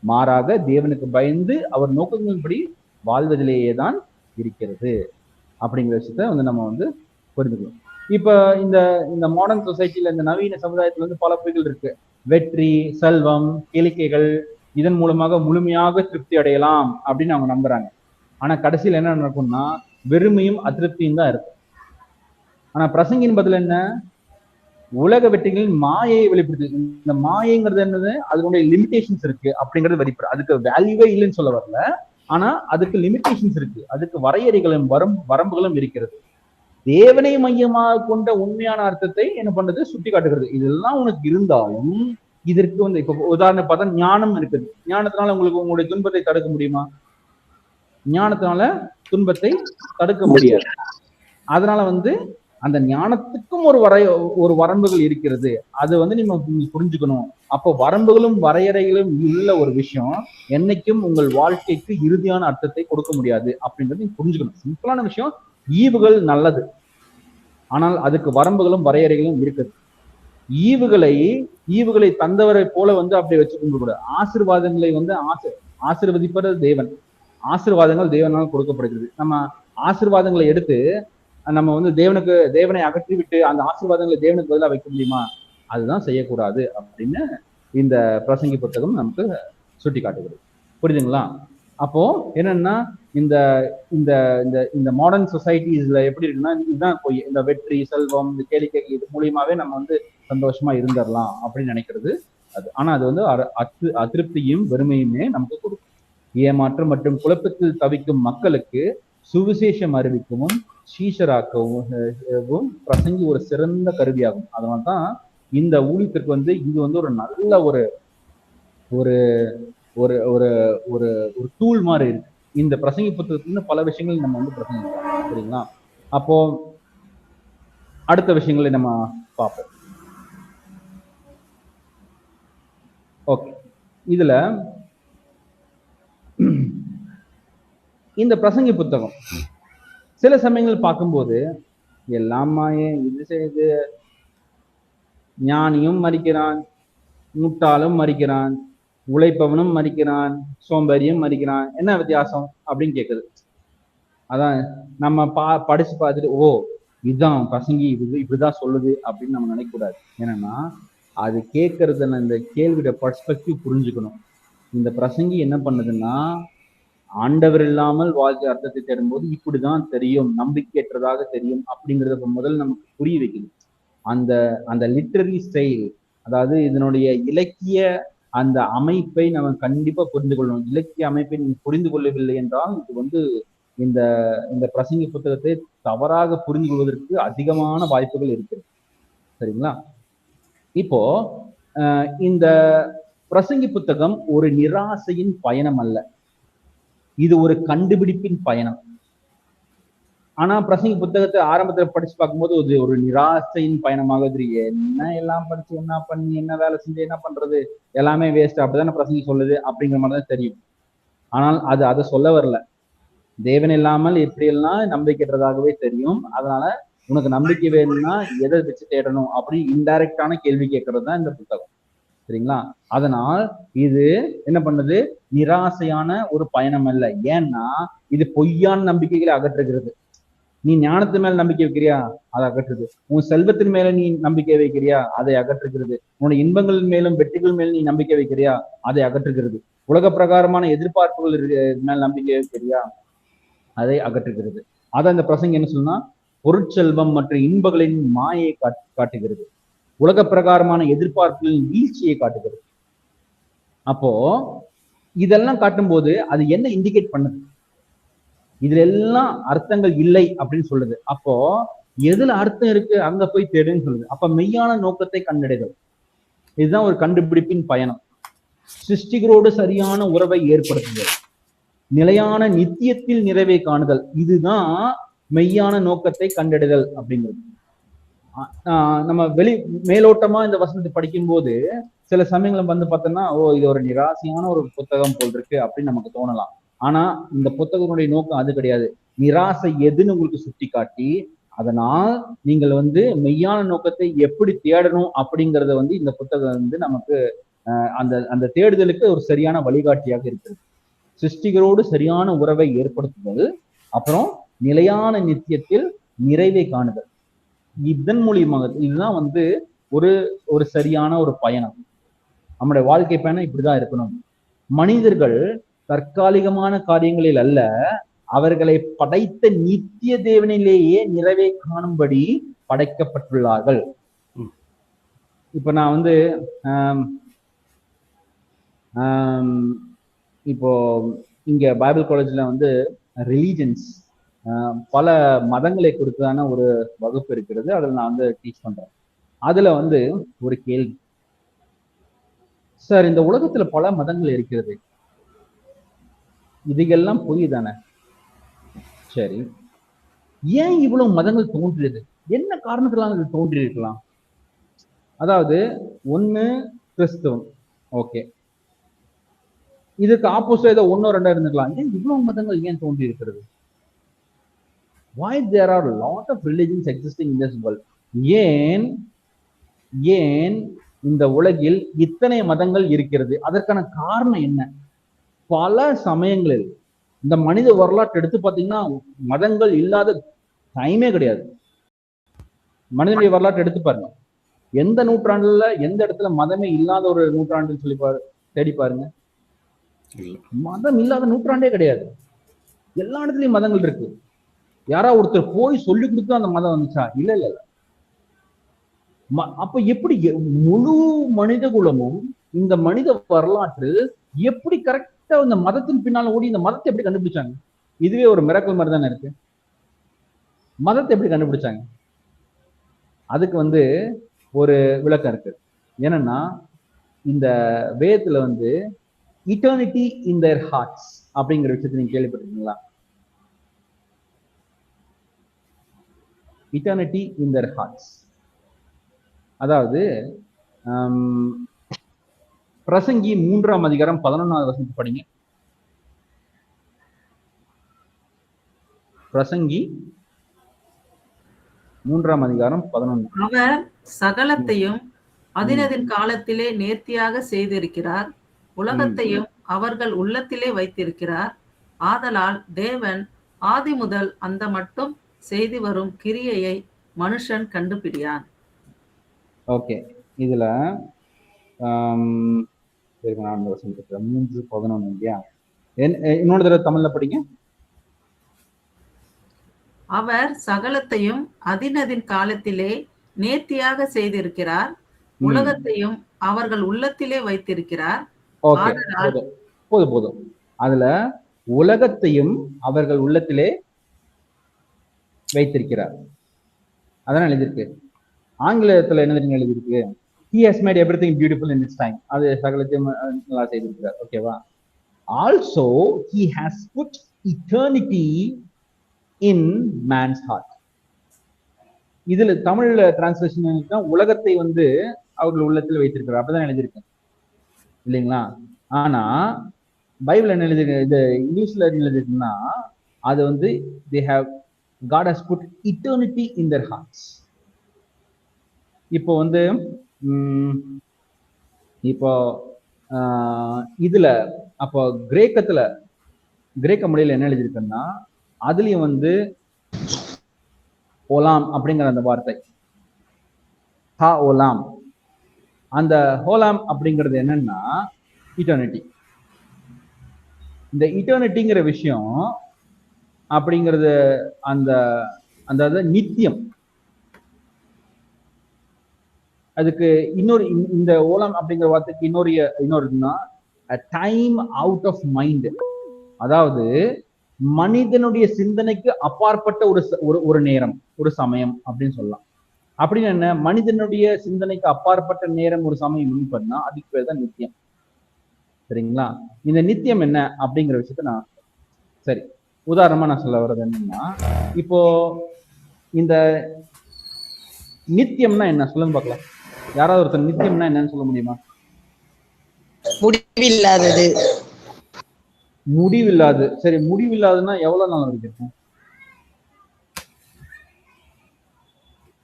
மாறாக தேவனுக்கு பயந்து அவர் நோக்கங்களின்படி வாழ்வதிலேயே தான் இருக்கிறது அப்படிங்கிற விஷயத்த வந்து நம்ம வந்து புரிஞ்சுக்கணும். இப்ப இந்த இந்த மாடர்ன் சொசைட்டில, இந்த நவீன சமுதாயத்துல வந்து பல பொய்கள் இருக்கு. வெற்றி, செல்வம், கேளிக்கைகள் இதன் மூலமாக முழுமையாக திருப்தி அடையலாம் அப்படின்னு அவங்க நம்புறாங்க. ஆனா கடைசியில் என்ன நடக்கும்னா வெறுமையும் அதிருப்தியும் தான் இருக்கும். ஆனா பிரசங்கின் பதில் என்ன? உலக வெற்றிகளின் மாயையை வெளிப்படுத்து. இந்த மாயைங்கிறது என்னது? அதனுடைய லிமிடேஷன்ஸ் இருக்கு அப்படிங்கிறது வெளிப்பட. அதுக்கு வேல்யூவே இல்லைன்னு சொல்ல வரல, ஆனா அதுக்கு லிமிடேஷன்ஸ் இருக்கு, அதுக்கு வரையறைகளும் வரம்புகளும் இருக்கிறது. தேவனை மையமாக கொண்ட உண்மையான அர்த்தத்தை என்ன பண்றது? சுட்டி காட்டுகிறது. இதெல்லாம் உனக்கு இருந்தாலும் இதற்கு வந்து இப்ப உதாரணம் பார்த்தா ஞானம் இருக்குது. ஞானத்தினால உங்களுக்கு உங்களுடைய துன்பத்தை தடுக்க முடியுமா? ஞானத்தினால துன்பத்தை தடுக்க முடியாது. அதனால வந்து அந்த ஞானத்துக்கும் ஒரு வரம்புகள் இருக்கிறது. அது வந்து நீங்க புரிஞ்சுக்கணும். அப்போ வரம்புகளும் வரையறைகளும் உள்ள ஒரு விஷயம் என்னைக்கும் உங்கள் வாழ்க்கைக்கு இறுதியான அர்த்தத்தை கொடுக்க முடியாது அப்படின்றது நீங்க புரிஞ்சுக்கணும். சிம்பிளான விஷயம். நல்லது, ஆனால் அதுக்கு வரம்புகளும் வரையறைகளும் இருக்குது. ஈவுகளை தந்தவரை போல வந்து அப்படி வச்சுக்கொண்டு கூட ஆசீர்வாதங்களை வந்து ஆசீர்வதிப்பது தேவன். ஆசீர்வாதங்கள் தேவனால் கொடுக்கப்படுகிறது. நம்ம ஆசீர்வாதங்களை எடுத்து நம்ம வந்து தேவனை அகற்றி விட்டு அந்த ஆசீர்வாதங்களை தேவனுக்கு பதிலாக வைக்க முடியுமா? அதுதான் செய்யக்கூடாது அப்படின்னு இந்த பிரசங்கி புத்தகம் நமக்கு சுட்டி காட்டுகிறது. புரியுதுங்களா? அப்போ என்னன்னா இந்த இந்த இந்த இந்த மாடர்ன் சொசைட்டிஸ்ல எப்படி இருக்குன்னா, இதுதான் இந்த வெற்றி, செல்வம், இந்த கேளிக்கை இது மூலியமாவே நம்ம வந்து சந்தோஷமா இருந்துடலாம் அப்படின்னு நினைக்கிறது அது. ஆனா அது வந்து அதிருப்தியும் வெறுமையுமே நமக்கு கொடுக்கும். ஏமாற்றம் மற்றும் குழப்பத்தில் தவிக்கும் மக்களுக்கு சுவிசேஷம் அறிவிக்கவும் சீஷராக்கவும் பிரசங்கி ஒரு சிறந்த கருவியாகும். அதனால்தான் இந்த ஊழியத்திற்கு வந்து இது வந்து ஒரு நல்ல ஒரு ஒரு ஒரு ஒரு ஒரு ஒரு டூல் மாதிரி இருக்கு. இந்த பிரசங்கி புத்தகத்துல பல விஷயங்கள் நம்ம வந்து பிரசங்கிக்கலாம். சரிங்களா? அப்போ அடுத்த விஷயங்களை நம்ம பார்ப்போம். ஓகே, இதுல இந்த பிரசங்கி புத்தகம் சில சமயங்கள் பார்க்கும்போது எல்லாமாயே இது செய்து ஞானியும் மறிக்கிறான், முட்டாளும் மறிக்கிறான், உழைப்பவனும் மறிக்கிறான், சோம்பேறியும் மறிக்கிறான், என்ன வித்தியாசம் அப்படின்னு கேட்குது. அதான் நம்ம படிச்சு பார்த்துட்டு ஓ இதுதான் பிரசங்கி இப்படிதான் சொல்லுது அப்படின்னு நம்ம நினைக்கக்கூடாது. என்னன்னா அது கேட்கறதுல இந்த கேள்வியோட பர்ஸ்பெக்டிவ் புரிஞ்சுக்கணும். இந்த பிரசங்கி என்ன பண்ணுதுன்னா, ஆண்டவர் இல்லாமல் வாழ்க்கை அர்த்தத்தை தேடும்போது இப்படிதான் தெரியும், நம்பிக்கையற்றதாக தெரியும் அப்படிங்கிறத முதல்ல நமக்கு புரிய வைக்கணும். அந்த லிட்டரரி ஸ்டைல், அதாவது இதனுடைய இலக்கிய அந்த அமைப்பை நம்ம கண்டிப்பா புரிந்து கொள்ளணும். இலக்கிய அமைப்பை நீங்க புரிந்து கொள்ளவில்லை என்றால் இது வந்து இந்த பிரசங்கி புத்தகத்தை தவறாக புரிந்து கொள்வதற்கு அதிகமான வாய்ப்புகள் இருக்கிறது. சரிங்களா? இப்போ இந்த பிரசங்கி புத்தகம் ஒரு நிராசையின் பயணம் அல்ல, இது ஒரு கண்டுபிடிப்பின் பயணம். ஆனா பிரசங்கி புத்தகத்தை ஆரம்பத்துல படிச்சு பார்க்கும்போது அது ஒரு நிராசையின் பயணமாக என்ன எல்லாம் படிச்சு என்ன பண்ணி என்ன வேலை செஞ்சு என்ன பண்றது, எல்லாமே வேஸ்ட் அப்படிதானே பிரசங்கி சொல்லுது அப்படிங்கிற மாதிரி தான் தெரியும். ஆனால் அது அதை சொல்ல வரல. தேவன் இல்லாமல் எப்படியெல்லாம் நம்பிக்கைன்றதாகவே தெரியும். அதனால உனக்கு நம்பிக்கை வேணும்னா எதை வச்சு தேடணும் அப்படி இன்டைரக்டான கேள்வி கேட்கறது தான் இந்த புத்தகம். சரிங்களா? அதனால் இது என்ன பண்ணுது? நிராசையான ஒரு பயணம் அல்ல. ஏன்னா இது பொய்யான நம்பிக்கைகளை அகற்றுகிறது. நீ ஞானத்து மேல நம்பிக்கை வைக்கிறியா? அதை அகற்றுது. உன் செல்வத்தின் மேல நீ நம்பிக்கை வைக்கிறியா? அதை அகற்றுகிறது. உன் இன்பங்களின் மேலும் வெற்றிகள் மேலும் நீ நம்பிக்கை வைக்கிறியா? அதை அகற்றுகிறது. உலக பிரகாரமான எதிர்பார்ப்புகள் மேல நம்பிக்கை வைக்கிறியா? அதை அகற்றுகிறது. அதான் இந்த பிரசங்கம் என்ன சொன்னா, பொருட்செல்வம் மற்றும் இன்பங்களின் மாயை காட்டுகிறது, உலக பிரகாரமான எதிர்பார்ப்புகளின் வீழ்ச்சியை காட்டுகிறது. அப்போ இதெல்லாம் காட்டும்போது அது என்ன இண்டிகேட் பண்ணுது? இதுல எல்லாம் அர்த்தங்கள் இல்லை அப்படின்னு சொல்லுது. அப்போ எதுல அர்த்தம் இருக்கு அங்க போய் தேடுன்னு சொல்லுது. அப்ப மெய்யான நோக்கத்தை கண்டடைதல், இதுதான் ஒரு கண்டுபிடிப்பின் பயணம். சிருஷ்டிகரோடு சரியான உறவை ஏற்படுத்துதல், நிலையான நித்தியத்தில் நிறைவை காணுதல், இதுதான் மெய்யான நோக்கத்தை கண்டடைதல் அப்படிங்கிறது. நம்ம மேலோட்டமா இந்த வசனத்தை படிக்கும் போது சில சமயங்களை வந்து பார்த்தோம்னா, இது ஒரு நிராசையான ஒரு புத்தகம் போல் இருக்கு அப்படின்னு நமக்கு தோணலாம். ஆனா இந்த புத்தகத்தினுடைய நோக்கம் அது கிடையாது. நிராசை எதுன்னு உங்களுக்கு சுட்டி காட்டி, அதனால் நீங்கள் வந்து மெய்யான நோக்கத்தை எப்படி தேடணும் அப்படிங்கறத வந்து இந்த புத்தகம் வந்து நமக்கு அந்த அந்த தேடுதலுக்கு ஒரு சரியான வழிகாட்டியாக இருக்கிறது. சிருஷ்டிகரோடு சரியான உறவை ஏற்படுத்துதல், அப்புறம் நிலையான நித்தியத்தில் நிறைவை காணுதல். இதன் மூலியமாக இதுதான் வந்து ஒரு சரியான ஒரு பயணம். நம்முடைய வாழ்க்கை பயணம் இப்படிதான் இருக்கணும். மனிதர்கள் தற்காலிகமான காரியங்களில் அல்ல, அவர்களை படைத்த நித்திய தேவனிலேயே நிறைவை காணும்படி படைக்கப்பட்டுள்ளார்கள். இப்ப நான் வந்து இப்போ இங்க பைபிள் காலேஜ்ல வந்து ரிலீஜன்ஸ் பல மதங்களை குறித்தான ஒரு வகுப்பு இருக்கிறது. அதில் நான் வந்து டீச் பண்றேன். அதுல வந்து ஒரு கேள்வி, சார் இந்த உலகத்துல பல மதங்கள் இருக்கிறது, இதுகெல்லாம் பொய் தானே? சரி, ஏன் இவ்வளவு மதங்கள் தோன்றியது? என்ன காரணத்தினால இது தோன்றி இருக்கலாம்? அதாவது ஒண்ணு கிறிஸ்துவம், ஓகே, இதுக்கு ஆப்போசிட் ஏதோ ஒன்னோ ரெண்டோ இருந்துக்கலாம். ஏன் இவ்வளவு மதங்கள் ஏன் தோன்றி இருக்கிறது? Why there are a lot of religions existing in this world? ஏன் இந்த உலகில் இத்தனை மதங்கள் இருக்கிறது? அதற்கான காரணம் என்ன? பல சமயங்களில் இந்த மனித வரலாற்று எடுத்து பார்த்தீங்கன்னா மதங்கள் இல்லாத டைமே கிடையாது. மனிதனுடைய வரலாற்று எடுத்து பாருங்க, எந்த நூற்றாண்டுல எந்த இடத்துல மதமே இல்லாத ஒரு நூற்றாண்டுன்னு சொல்லி தேடி பாருங்க. மதம் இல்லாத நூற்றாண்டே கிடையாது. எல்லா இடத்துலயும் மதங்கள் இருக்கு. யாராவது ஒருத்தர் போய் சொல்லி கொடுத்து அந்த மதம் வந்துச்சா? இல்ல இல்ல இல்ல. அப்ப எப்படி முழு மனித குலமும் இந்த மனித வரலாற்று எப்படி கரெக்டா இந்த மதத்தின் பின்னால ஓடி இந்த மதத்தை எப்படி கண்டுபிடிச்சாங்க? இதுவே ஒரு மிராக்கிள் மாதிரி தானே இருக்கு. மதத்தை எப்படி கண்டுபிடிச்சாங்க? அதுக்கு வந்து ஒரு விளக்கம் இருக்கு. என்னன்னா, இந்த வேதத்துல வந்து இட்டர்னிட்டி இன் தேர் ஹார்ட்ஸ் அப்படிங்கிற விஷயத்தை நீங்க கேள்விப்பட்டிருக்கீங்களா? இட்டர்னிட்டி இன் தேர் ஹார்ட்ஸ், அதாவது பிரசங்கி 3ஆம் அதிகாரம் 11வது வசனத்தை படிங்க. பிரசங்கி 3ஆம் அதிகாரம் 11. அவர் சகலத்தையும் அதினதின் காலத்திலே நேர்த்தியாக செய்திருக்கிறார், உலகத்தையும் அவர்கள் உள்ளத்திலே வைத்திருக்கிறார். ஆதலால் தேவன் ஆதி முதல் அந்த மட்டும் செய்து வரும் கிரியையை மனுஷன் கண்டுபிடியான். ஓகே, இதுல 3:11 இல்லையா? இன்னொரு தடவை தமிழ்ல படிங்க. அவர் சகலத்தையும் அதினதின் காலத்திலே நேர்த்தியாக செய்திருக்கிறார், உலகத்தையும் அவர்கள் உள்ளத்திலே வைத்திருக்கிறார். ஓகே, போதும். அதுல உலகத்தையும் அவர்கள் உள்ளத்திலே வைத்திருக்கிறார், அதான் எழுதியிருக்கு. ஆங்கிலத்துல என்ன எழுதியிருக்கு? He has made everything beautiful in its time. அது சகலத்தையும் நல்லா செய்திருக்கிறார். ஓகேவா? Also he has put eternity in man's heart. இதுல தமிழ்ல டிரான்ஸ்லேஷன் உலகத்தை வந்து அவர்கள் உள்ளத்தில் வைத்திருக்கிறார், அப்படிதான் எழுதியிருக்கேன் இல்லைங்களா? ஆனா பைபிள் என்ன எழுதிருக்கு, இது இங்கிலீஷ்ல என்ன எழுதிருக்குன்னா, அது வந்து they have God has put eternity in their hearts. இப்போ வந்து இப்போ இதுல அப்போ கிரேக்க மொழியில என்ன எழுதியிருக்குன்னா, அதுலயும் வந்து ஓலாம் அப்படிங்கிற அந்த வார்த்தை ஹா ஓலாம், அந்த ஹோலாம் அப்படிங்கிறது என்னன்னா இட்டர்னிட்டி. இந்த இட்டர்னிட்டிங்கிற விஷயம் அப்படிங்கிறது அந்த அந்த நித்தியம். அதுக்கு இன்னொரு இந்த ஓலாம் அப்படிங்கிற வார்த்தைக்கு இன்னொருன்னா டைம் அவுட் ஆஃப் மைண்ட். அதாவது மனிதனுடைய சிந்தனைக்கு அப்பாற்பட்ட ஒரு நேரம், ஒரு சமயம் அப்படின்னு சொல்லலாம். அப்படின்னு என்ன, மனிதனுடைய சிந்தனைக்கு அப்பாற்பட்ட நேரம் ஒரு சமயம் பண்ணா அதுக்கு பேர் தான் நித்தியம். சரிங்களா? இந்த நித்தியம் என்ன அப்படிங்கிற விஷயத்த நான் சரி உதாரணமா நான் சொல்ல வர்றது என்னன்னா, இப்போ இந்த நித்தியம்னா என்ன சொல்லுங்க பார்க்கலாம். யாராவது ஒருத்தர் நித்தியம்னா என்னன்னு சொல்ல முடியுமா? முடிவில்லாதது. முடிவில்லாது. சரி, முடிவில்லாதுன்னா எவ்வளவு நாள் வரைக்கும் இருக்கும்?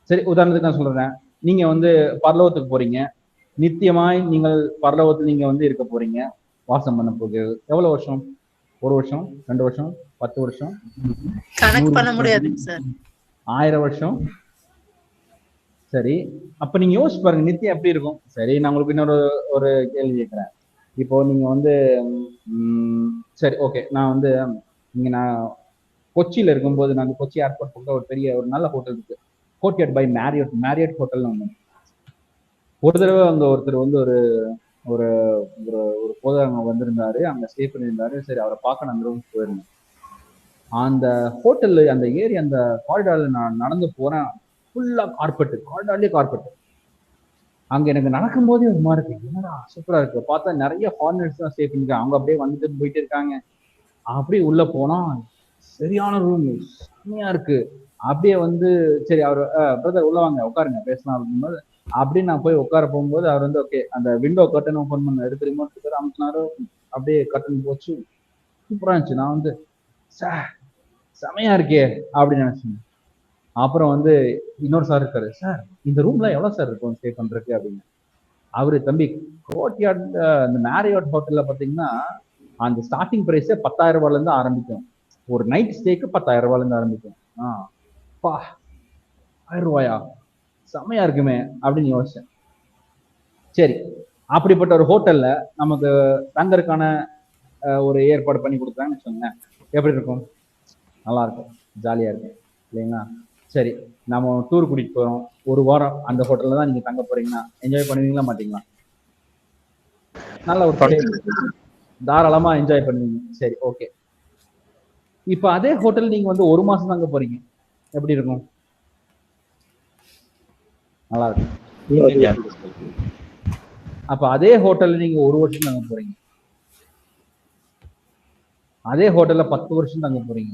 சரி, உதாரணத்துக்கு நான் சொல்றேன். நீங்க வந்து பரலோகத்துக்கு போறீங்க. நித்தியமாய் நீங்கள் பரலோகத்தில் நீங்க வந்து இருக்க போறீங்க, வாசம் பண்ண போகிறது. எவ்வளவு வருஷம்? 1 வருஷம், 2 வருஷம், 10 வருஷம், கணக்கு பண்ண முடியாது சார். 1000 வருஷம். சரி, அப்ப நீங்க யோசிச்சு பாருங்க நித்தியம் எப்படி இருக்கும். சரி, நான் உங்களுக்கு இன்னொரு ஒரு கேள்வி கேட்கிறேன். இப்போ நீங்க வந்து சரி ஓகே, நான் வந்து நான் கொச்சியில இருக்கும்போது, நான் கொச்சி ஏர்போர்ட் பக்கம் ஒரு பெரிய ஒரு நல்ல ஹோட்டல் இருக்கு, கோர்ட்யார்ட் பை மேரியட் ஹோட்டல்னு ஒன்று. ஒரு தடவை அங்க ஒருத்தர் வந்து ஒரு ஒரு ஒரு போதை அங்க வந்திருந்தாரு, அங்க ஸ்டே பண்ணியிருந்தாரு. சரி, அவரை பார்க்க நான் அந்த ரூமுக்கு போயிருந்தேன். அந்த ஹோட்டல்ல அந்த ஏரியா அந்த காரிடார்ல நான் நடந்து போறேன், ஃபுல்லா கார்பெட், காரிடார்லயே கார்பெட். அங்க எனக்கு நடக்கும் போதே ஒரு மாதிரி இருக்கு, என்னடா சூப்பரா இருக்கு. பார்த்தா நிறைய ஃபாரினர்ஸ் தான் ஸ்டே பண்ணிருக்காங்க, அவங்க அப்படியே வந்துட்டு போயிட்டு இருக்காங்க. அப்படியே உள்ள போனா சரியான ரூம், செம்மையா இருக்கு. அப்படியே வந்து சரி அவர் பிரதர் உள்ள வாங்க உட்காருங்க பேசலாம் அப்படிங்கும்போது அப்படியே நான் போய் உட்கார போகும்போது அவர் வந்து ஓகே அந்த விண்டோ கர்டன் ஓப்பன் பண்ண எடுத்து ரிமோட் அமுத்தினாரு. அப்படியே கர்டன் போச்சு, சூப்பரா இருந்துச்சு. நான் வந்து செமையா இருக்கே அப்படின்னு நினைச்சேன். அப்புறம் வந்து இன்னொரு சார் இருக்காரு, சார் இந்த ரூம்ல எவ்வளவு சார் இருக்கும் ஸ்டே பண்றதுக்கு அப்படின்னு. அவரு தம்பி கோர்ட்யார்ட் இந்த மேரியாட் ஹோட்டல்ல பாத்தீங்கன்னா அந்த ஸ்டார்டிங் பிரைஸே 10,000 ரூபாயில இருந்து ஆரம்பிக்கும். ஒரு நைட் ஸ்டேக்கு 10,000 ரூபாயில இருந்து ஆரம்பிக்கும். பா 1000 ரூபாயா, செமையா இருக்குமே அப்படின்னு யோசிச்சேன். சரி, அப்படிப்பட்ட ஒரு ஹோட்டல்ல நமக்கு தங்கறதுக்கான ஒரு ஏற்பாடு பண்ணி கொடுத்தாங்கன்னு வச்சுக்கோங்க, எப்படி இருக்கும்? நல்லா இருக்கும், ஜாலியா இருக்கும் இல்லைங்களா? சரி, நம்ம டூர் கூட்டிட்டு போறோம், 1 வாரம் அந்த ஹோட்டல்ல தான் நீங்க தங்க போறீங்கன்னா என்ஜாய் பண்ணுவீங்களா மாட்டீங்களா? நல்ல ஒரு தாராளமா என்ஜாய் பண்ணுவீங்க. சரி ஓகே, இப்ப அதே ஹோட்டல் நீங்க வந்து 1 மாசம் தங்க போறீங்க, எப்படி இருக்கும்? நல்லா இருக்கும். அப்ப அதே ஹோட்டல்ல நீங்க 1 வருஷம் தங்க போறீங்க, அதே ஹோட்டல்ல 10 வருஷம் தங்க போறீங்க,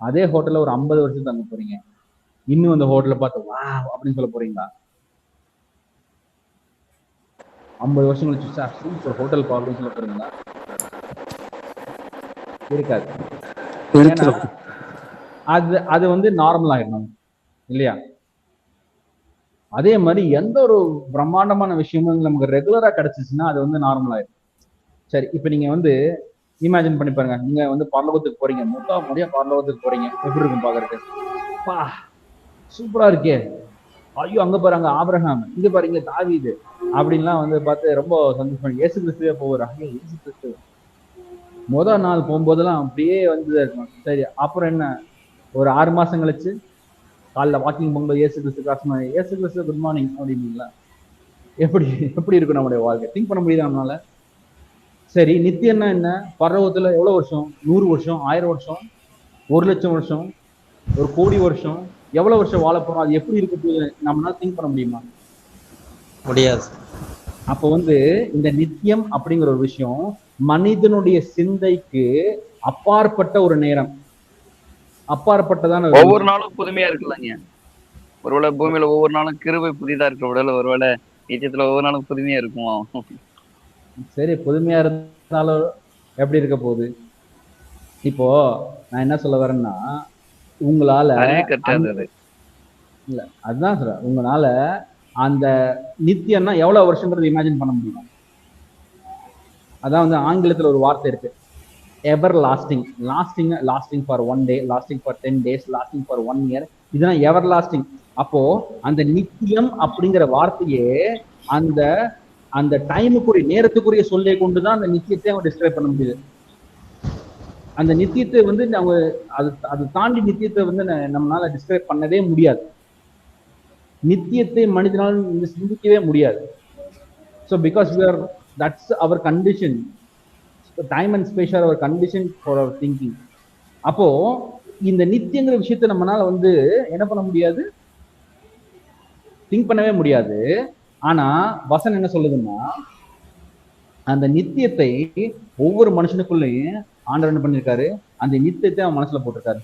அதே ஹோட்டல்ல ஒரு 50 வருஷம் தங்க போறீங்க. இன்னும் அந்த ஹோட்டலை பார்த்து வா அப்படின்னு சொல்ல போறீங்களா? 50 வருஷம் கழிச்சு சார் சூப்பர் ஹோட்டல் பா அப்படின்னு சொல்ல போறீங்களா? இருக்காது. ஏன்னா அது வந்து நார்மல் ஆயிடணும் இல்லையா? அதே மாதிரி எந்த ஒரு பிரம்மாண்டமான விஷயமும் நமக்கு ரெகுலரா கிடைச்சிச்சுன்னா அது வந்து நார்மல் ஆயிடும். சரி, இப்ப நீங்க வந்து இமேஜின் பண்ணி பாருங்க, நீங்க வந்து பரலோகத்துக்கு போறீங்க, முடியா பரலோகத்துக்கு போறீங்க, எப்படி இருக்கும் பாக்குறதுக்கு? பா சூப்பரா இருக்கே, ஐயோ அங்க பாருங்க ஆபிரகாம், இங்க பாருங்க தாவீது அப்படின்லாம் வந்து பார்த்து ரொம்ப சந்தோஷம். இயேசு கிறிஸ்துவே போகிறாங்க, இயேசு கிறிஸ்து முதல் நாள் போகும்போதெல்லாம் அப்படியே வந்து இருக்கும். சரி, அப்புறம் என்ன, ஒரு 6 மாசம் கழிச்சு காலைல வாக்கிங் போகும்போது இயேசு கிறிஸ்து காசு, இயேசு கிறிஸ்து குட் மார்னிங் அப்படிங்களா? எப்படி இருக்கும் நம்முடைய வாழ்க்கை? திங்க் பண்ண முடியுதா நம்மளால? சரி, நித்தியம்னா என்ன? பரலோகத்துல எவ்வளவு வருஷம்? 100 வருஷம், 1000 வருஷம், 1,00,000 வருஷம், 1,00,00,000 வருஷம், எவ்வளவு வருஷம் வாழ போறோம்? அது எப்படி இருக்கு நம்மளால திங்க் பண்ண முடியுமா? முடியாது. அப்ப வந்து இந்த நித்தியம் அப்படிங்கிற ஒரு விஷயம் மனிதனுடைய சிந்தைக்கு அப்பாற்பட்ட ஒரு நேரம், அப்பாற்பட்டதான ஒவ்வொரு நாளும் புதுமையா இருக்குல்லங்க. ஒருவேளை பூமியில ஒவ்வொரு நாளும் கிருபை புதிதா இருக்க விடல, ஒருவேளை நித்தியத்துல ஒவ்வொரு நாளும் புதுமையா இருக்குமா? சரி, புதுமையா இருந்தாலும் எப்படி இருக்க போகுது? இப்போ நான் என்ன சொல்ல வரேன்னா, உங்களால இல்ல அதுதான் சொல்றேன், உங்களால அந்த நித்தியம்னா எவ்வளவு வருஷங்கிறது இமேஜின் பண்ண முடியும்? அதான் வந்து ஆங்கிலத்துல ஒரு வார்த்தை இருக்கு, எவர் lasting. Lasting for 1 day, lasting for 10 days, lasting for 1 year. இதுதான் எவர் லாஸ்டிங். அப்போ அந்த நித்தியம் அப்படிங்கிற வார்த்தையே அந்த அந்த டைமுக்குரிய நேரத்துக்குரிய சொல்லை கொண்டுதான் அந்த நித்தியத்தை அவங்க டிஸ்கிரைப் பண்ண முடியுது. அந்த நித்தியத்தை வந்து அவங்க அது தாண்டி நித்தியத்தை வந்து நம்மளால டிஸ்கிரைப் பண்ணவே முடியாது. நித்தியத்தை மனிதனால் சிந்திக்கவே முடியாது. So because we are that's our condition. Time and space are our condition for our thinking. அப்போ இந்த நித்தியங்கிற விஷயத்தை நம்மளால வந்து என்ன பண்ண முடியாது, திங்க் பண்ணவே முடியாது. ஆனா வசனம் என்ன சொல்லுதுன்னா, அந்த நித்தியத்தை ஒவ்வொரு மனுஷனுக்குள்ளேயும் ஆண்டவர் என்ன பண்ணிருக்காரு, அந்த நித்தியத்தை அவன் மனசுல போட்டிருக்காரு.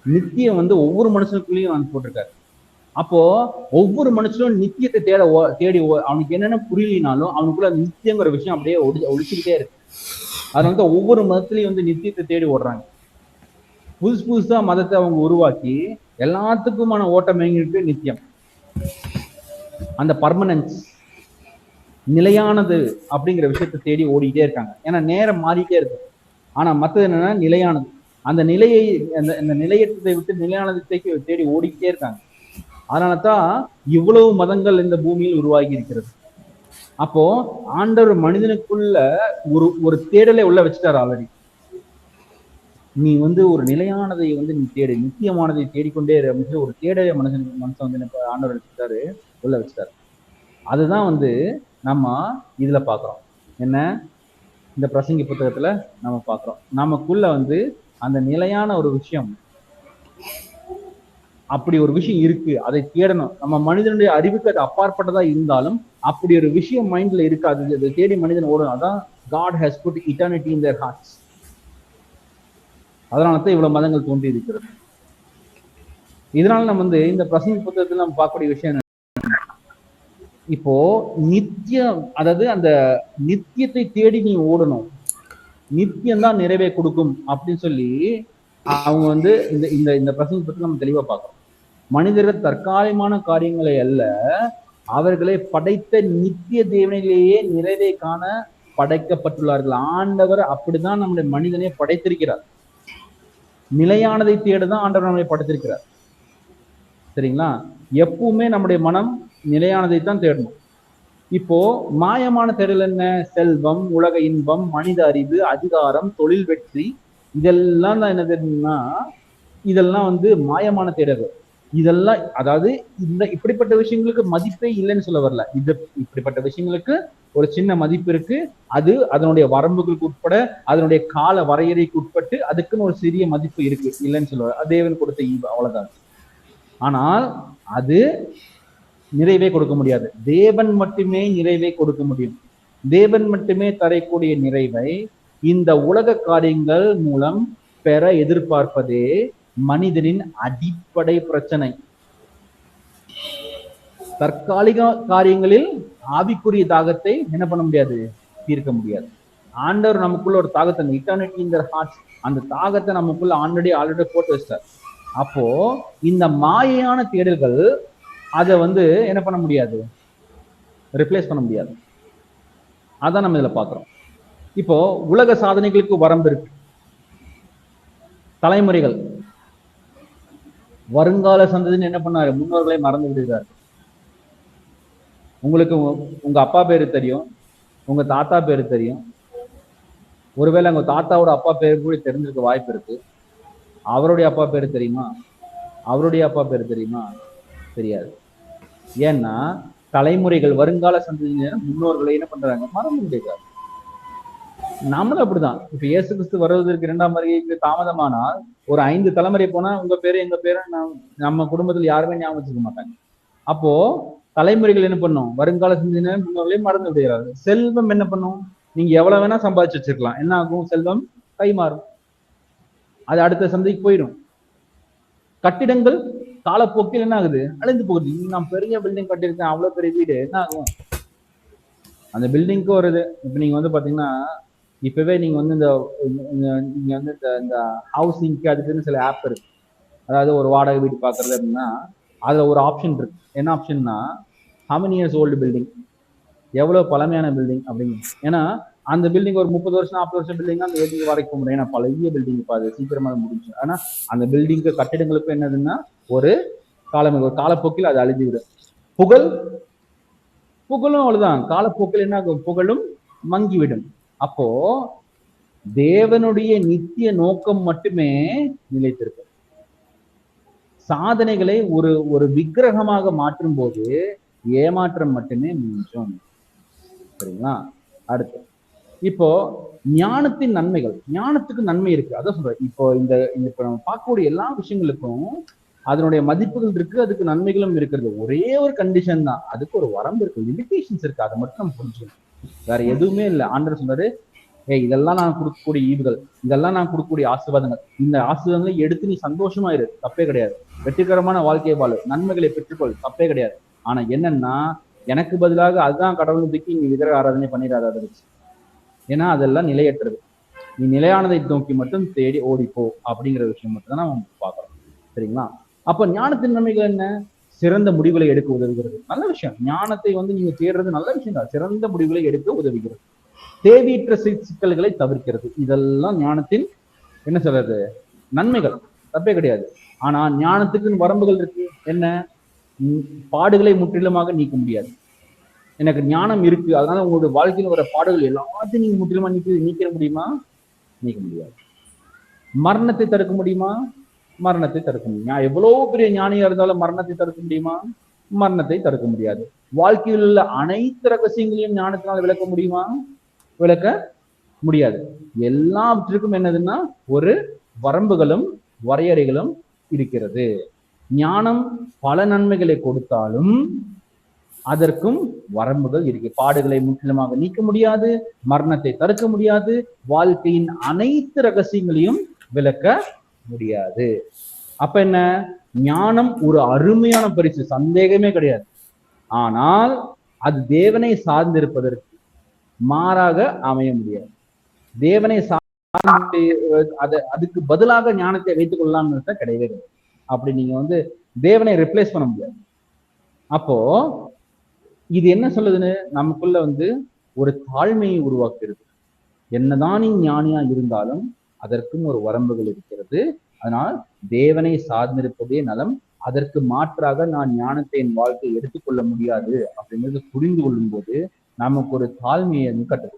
நித்தியம் வந்து ஒவ்வொரு மனுஷனுக்குள்ளேயும் அவன் போட்டிருக்காரு. அப்போ ஒவ்வொரு மனுஷனும் நித்தியத்தை தேடி அவனுக்கு என்னென்ன புரியலினாலும் அவனுக்குள்ள அந்த நித்தியங்கிற விஷயம் அப்படியே ஒழிச்சுக்கிட்டே இருக்கு. அதனால தான் ஒவ்வொரு மதத்திலையும் வந்து நித்தியத்தை தேடி ஓடுறாங்க. புதுசா மதத்தை அவங்க உருவாக்கி எல்லாத்துக்குமான ஓட்டம் எங்கிட்டு நித்தியம், அந்த பர்மனன்ஸ், நிலையானது அப்படிங்கிற விஷயத்தை தேடி ஓடிக்கிட்டே இருக்காங்க. ஏன்னா நேரம் மாறிட்டே இருக்கு. ஆனா மற்றது என்னன்னா நிலையானது. அந்த நிலையை அந்த நிலையத்தை விட்டு நிலையானதை தேடி ஓடிக்கிட்டே இருக்காங்க. அதனாலதான் இவ்வளவு மதங்கள் இந்த பூமியில் உருவாகி இருக்கிறது. அப்போ ஆண்டவர் மனிதனுக்குள்ள ஒரு தேடலை உள்ள வச்சுட்டாரு ஆல்ரெடி. நீ வந்து ஒரு நிலையானதை வந்து நீ தேடு, நித்தியமானதை தேடிக்கொண்டே அப்படின்னு ஒரு தேடலை மனசன் வந்து ஆண்டவர் வச்சுட்டாரு, உள்ள வச்சுட்டாரு. அதுதான் வந்து நம்ம இதுல பாக்குறோம். என்ன, இந்த பிரசங்கி புத்தகத்துல நம்ம பாக்குறோம். நமக்குள்ள வந்து அந்த நிலையான ஒரு விஷயம், அப்படி ஒரு விஷயம் இருக்கு, அதை தேடணும். நம்ம மனிதனுடைய அறிவுக்கு அது அப்பாற்பட்டதா இருந்தாலும் அப்படி ஒரு விஷயம் மைண்ட்ல இருக்காது, அதை தேடி மனிதன் ஓடும். அதான் God has put eternity in their hearts. அதனாலதான் இவ்வளவு மதங்கள் தோன்றி இருக்கிறது. இதனால நம்ம வந்து இந்த பிரசங்க புத்தகத்துல நம்ம பார்க்கக்கூடிய விஷயம் என்ன, இப்போ நித்தியம், அதாவது அந்த நித்தியத்தை தேடி நீ ஓடணும், நித்தியம்தான் நிறைவே கொடுக்கும் அப்படின்னு சொல்லி அவங்க வந்து இந்த இந்த பிரசங்க பத்தி நம்ம தெளிவா பார்க்கறோம். மனிதர்கள் தற்காலிகமான காரியங்களை அல்ல, அவர்களை படைத்த நித்திய தேவனிலேயே நிறைவே காண படைக்கப்பட்டுள்ளார்கள். ஆண்டவர் அப்படிதான் நம்முடைய மனிதனை படைத்திருக்கிறார். நிலையானதை தேடுதான் ஆண்டவர் நம்மளை படைத்திருக்கிறார். சரிங்களா? எப்பவுமே நம்முடைய மனம் நிலையானதை தான் தேடணும். இப்போ மாயமான தேடல் என்ன? செல்வம், உலக இன்பம், மனித அறிவு, அதிகாரம், தொழில் வெற்றி, இதெல்லாம் தான் என்ன தெரியும்னா, இதெல்லாம் வந்து மாயமான தேடல். இதெல்லாம் அதாவது இப்படிப்பட்ட விஷயங்களுக்கு மதிப்பே இல்லைன்னு சொல்ல வரல. இப்படிப்பட்ட விஷயங்களுக்கு ஒரு சின்ன மதிப்பு இருக்கு. அது அதனுடைய வரம்புகளுக்கு உட்பட, அதனுடைய கால வரையறைக்கு உட்பட்டு அதுக்குன்னு ஒரு சிறிய மதிப்பு இருக்கு, இல்லைன்னு சொல்லுவார். தேவன் கொடுத்த ஈவு, அவ்வளவுதான். ஆனால் அது நிறைவே கொடுக்க முடியாது. தேவன் மட்டுமே நிறைவை கொடுக்க முடியும். தேவன் மட்டுமே தரக்கூடிய நிறைவை இந்த உலக காரியங்கள் மூலம் பெற எதிர்பார்ப்பதே மனிதனின் அடிப்படை பிரச்சனை. தற்காலிக காரியங்களில் ஆவிக்குரிய தாகத்தை என்ன பண்ண முடியாது, தீர்க்க முடியாது. ஆண்டவர் நமக்குள்ள ஒரு தாகத்தை, இட்டர்னிட்டி இன் தேர் ஹார்ட்ஸ், அந்த தாகத்தை நமக்குள்ள ஆல்ரெடி போட்டு வச்சிட்டார். அப்போ இந்த மாயையான தேடல்கள் அதை வந்து என்ன பண்ண முடியாது, ரிப்ளேஸ் பண்ண முடியாது. அதான் நம்ம இதுல பாக்குறோம். இப்போ உலக சாதனைகளுக்கு வரம்பு இருக்கு. தலைமுறைகள், வருங்கால சந்ததின்னு என்ன பண்ணாரு, முன்னோர்களை மறந்து விடுகிறார். உங்களுக்கு உங்க அப்பா பேரு தெரியும், உங்க தாத்தா பேரு தெரியும். ஒருவேளை உங்க தாத்தாவோட அப்பா பேரு கூட தெரிஞ்சிருக்க வாய்ப்பு இருக்கு. அவருடைய அப்பா பேரு தெரியுமா? அவருடைய அப்பா பேரு தெரியுமா? தெரியாது. ஏன்னா தலைமுறைகள், வருங்கால சந்ததியினர் முன்னோர்களை என்ன பண்றாங்க, மறந்து விடுகிறார். நம்மளும் அப்படிதான். இப்ப இயேசு கிறிஸ்து வருவதற்கு 2ஆம் வருகைக்கு தாமதமானால் ஒரு 5 தலைமுறை போனா உங்க பேரு எங்க பேரு நம்ம குடும்பத்தில் யாருமே ஞாபகம் வச்சுக்க மாட்டாங்க. அப்போ தலைமுறைகள் என்ன பண்ணும், வருங்கால சந்ததியினர் முன்னோர்களையும் மறந்து விடுகிறார்கள். செல்வம் என்ன பண்ணும், நீங்க எவ்வளவு வேணா சம்பாதிச்சு வச்சிருக்கலாம், என்ன ஆகும், செல்வம் கை மாறும், அது அடுத்த சந்தைக்கு போயிடும். கட்டிடங்கள் காலப்போக்கில் என்ன ஆகுது, அழிந்து போகுது. நான் பெரிய பில்டிங் கட்டியிருக்கேன், அவ்வளவு பெரிய வீடு, என்ன ஆகும், அந்த பில்டிங்க்கு வருது. இப்ப நீங்க வந்து பாத்தீங்கன்னா, இப்பவே நீங்க வந்து நீங்க வந்து இந்த ஹவுசிங்க்கு அதுக்குன்னு சில ஆப் இருக்கு. அதாவது ஒரு வாடகை வீடு பாக்குறது அப்படின்னா அதுல ஒரு ஆப்ஷன் இருக்கு. என்ன ஆப்ஷன்னா, how many years old building, எவ்வளவு பழமையான பில்டிங் அப்படின்னு. ஏன்னா அந்த பில்டிங் ஒரு 30 வருஷம் 40 வருஷம் பில்டிங் அந்த வீட்டுக்கு வாடகைக்கு போக முடியும். ஏன்னா பழைய பில்டிங் அது சீக்கிரமா முடிஞ்சு. ஆனா அந்த பில்டிங்க்கு கட்டிடங்களுக்கும் என்னதுன்னா ஒரு காலப்போக்கில் அது அழிஞ்சுவிடும். புகழும் அவ்வளவுதான், காலப்போக்கில் என்ன ஆகும், புகழும் மங்கிவிடும். அப்போ தேவனுடைய நித்திய நோக்கம் மட்டுமே நிலைத்திருக்கும். சாதனைகளை ஒரு விக்கிரகமாக மாற்றும் போது ஏமாற்றம் மட்டுமே மிஞ்சும். சரிங்களா? அடுத்து இப்போ ஞானத்தின் நன்மைகள், ஞானத்துக்கு நன்மை இருக்கு, அதான் சொல்றேன். இப்போ இந்த இப்ப நம்ம பார்க்கக்கூடிய எல்லா விஷயங்களுக்கும் அதனுடைய மதிப்புகள் இருக்கு, அதுக்கு நன்மைகளும் இருக்கிறது. ஒரே ஒரு கண்டிஷன் தான், அதுக்கு ஒரு வரம்பு இருக்கு, லிமிடேஷன்ஸ் இருக்கு. அதை மட்டும் நம்ம புரிஞ்சுக்கணும், வேற எதுவுமே இல்லை. ஆண்டவர் சொன்னாரு, இதெல்லாம் நான் கொடுக்கக்கூடிய ஈவுகள், இதெல்லாம் நான் கொடுக்கக்கூடிய ஆசீர்வாதங்கள், இந்த ஆசீர்வாதங்களை எடுத்து நீ சந்தோஷமா இரு, தப்பே கிடையாது. வெற்றிகரமான வாழ்க்கையை வாழு, நன்மைகளை பெற்றுக்கொள், தப்பே கிடையாது. ஆனா என்னன்னா, எனக்கு பதிலாக அதுதான் கடவுள் தூக்கி நீ விக்கிரக ஆராதனை பண்ணிடாத, ஏன்னா அதெல்லாம் நிலையற்றது. நீ நிலையானதை நோக்கி மட்டும் தேடி ஓடிப்போ அப்படிங்கிற விஷயம் மட்டும் தான் நம்ம பார்க்கறோம். சரிங்களா? அப்ப ஞானத்தின் நன்மைகள் என்ன? சிறந்த முடிவுகளை எடுக்க உதவுகிறது. நல்ல விஷயம். ஞானத்தை நீங்க தேடுறது நல்ல விஷயம் தான். சிறந்த முடிவுகளை எடுக்க உதவுகிறது. தேவையற்ற சிக்கல்களை தவிர்க்கிறது. இதெல்லாம் ஞானத்தின் என்ன சொல்றது, நன்மைகள், தப்பே கிடையாது. ஆனா ஞானத்துக்கு வரம்புகள் இருக்கு. என்ன? பாடுகளை முற்றிலுமாக நீக்க முடியாது. எனக்கு ஞானம் இருக்கு, அதனால உங்களுடைய வாழ்க்கையில் வர பாடுகள் எல்லாத்தையும் நீங்க முற்றிலுமா நீக்க முடியுமா? நீக்க முடியாது. மரணத்தை தடுக்க முடியுமா? மரணத்தை தடுக்க முடியும். எவ்வளவு பெரிய ஞானியா இருந்தாலும் மரணத்தை தடுக்க முடியுமா? மரணத்தை தடுக்க முடியாது. வாழ்க்கையில் உள்ள அனைத்து ரகசியங்களையும் ஞானத்தினால் விளக்க முடியுமா? விளக்க முடியாது. எல்லாவற்றிற்கும் என்னதுன்னா ஒரு வரம்புகளும் வரையறைகளும் இருக்கிறது. ஞானம் பல நன்மைகளை கொடுத்தாலும் அதற்கும் வரம்புகள் இருக்கு. பாடுகளை முற்றிலுமாக நீக்க முடியாது, மரணத்தை தடுக்க முடியாது, வாழ்க்கையின் அனைத்து ரகசியங்களையும் விளக்க முடியாது. அப்ப என்ன? ஞானம் ஒரு அருமையான பரிசு, சந்தேகமே கிடையாது. ஆனால் அது தேவனை சார்ந்திருப்பதற்கு மாறாக அமைய முடியாது. தேவனை சார்ந்து அதுக்கு பதிலாக ஞானத்தை வைத்துக் கொள்ளலாம்னு கிடையவே கிடையாது. அப்படி நீங்க தேவனை ரிப்ளேஸ் பண்ண முடியாது. அப்போ இது என்ன சொல்லுதுன்னு, நமக்குள்ள ஒரு தாழ்மையை உருவாக்குறது. என்னதான் நீ ஞானியா இருந்தாலும் அதற்கும் ஒரு வரம்புகள் இருக்கிறது. அதனால் தேவனை சார்ந்திருப்பதே நலம். அதற்கு மாற்றாக நான் ஞானத்தை என் வாழ்க்கையை எடுத்துக்கொள்ள முடியாது அப்படிங்கிறது புரிந்து கொள்ளும் போது நமக்கு ஒரு தாழ்மையை கற்றுக்.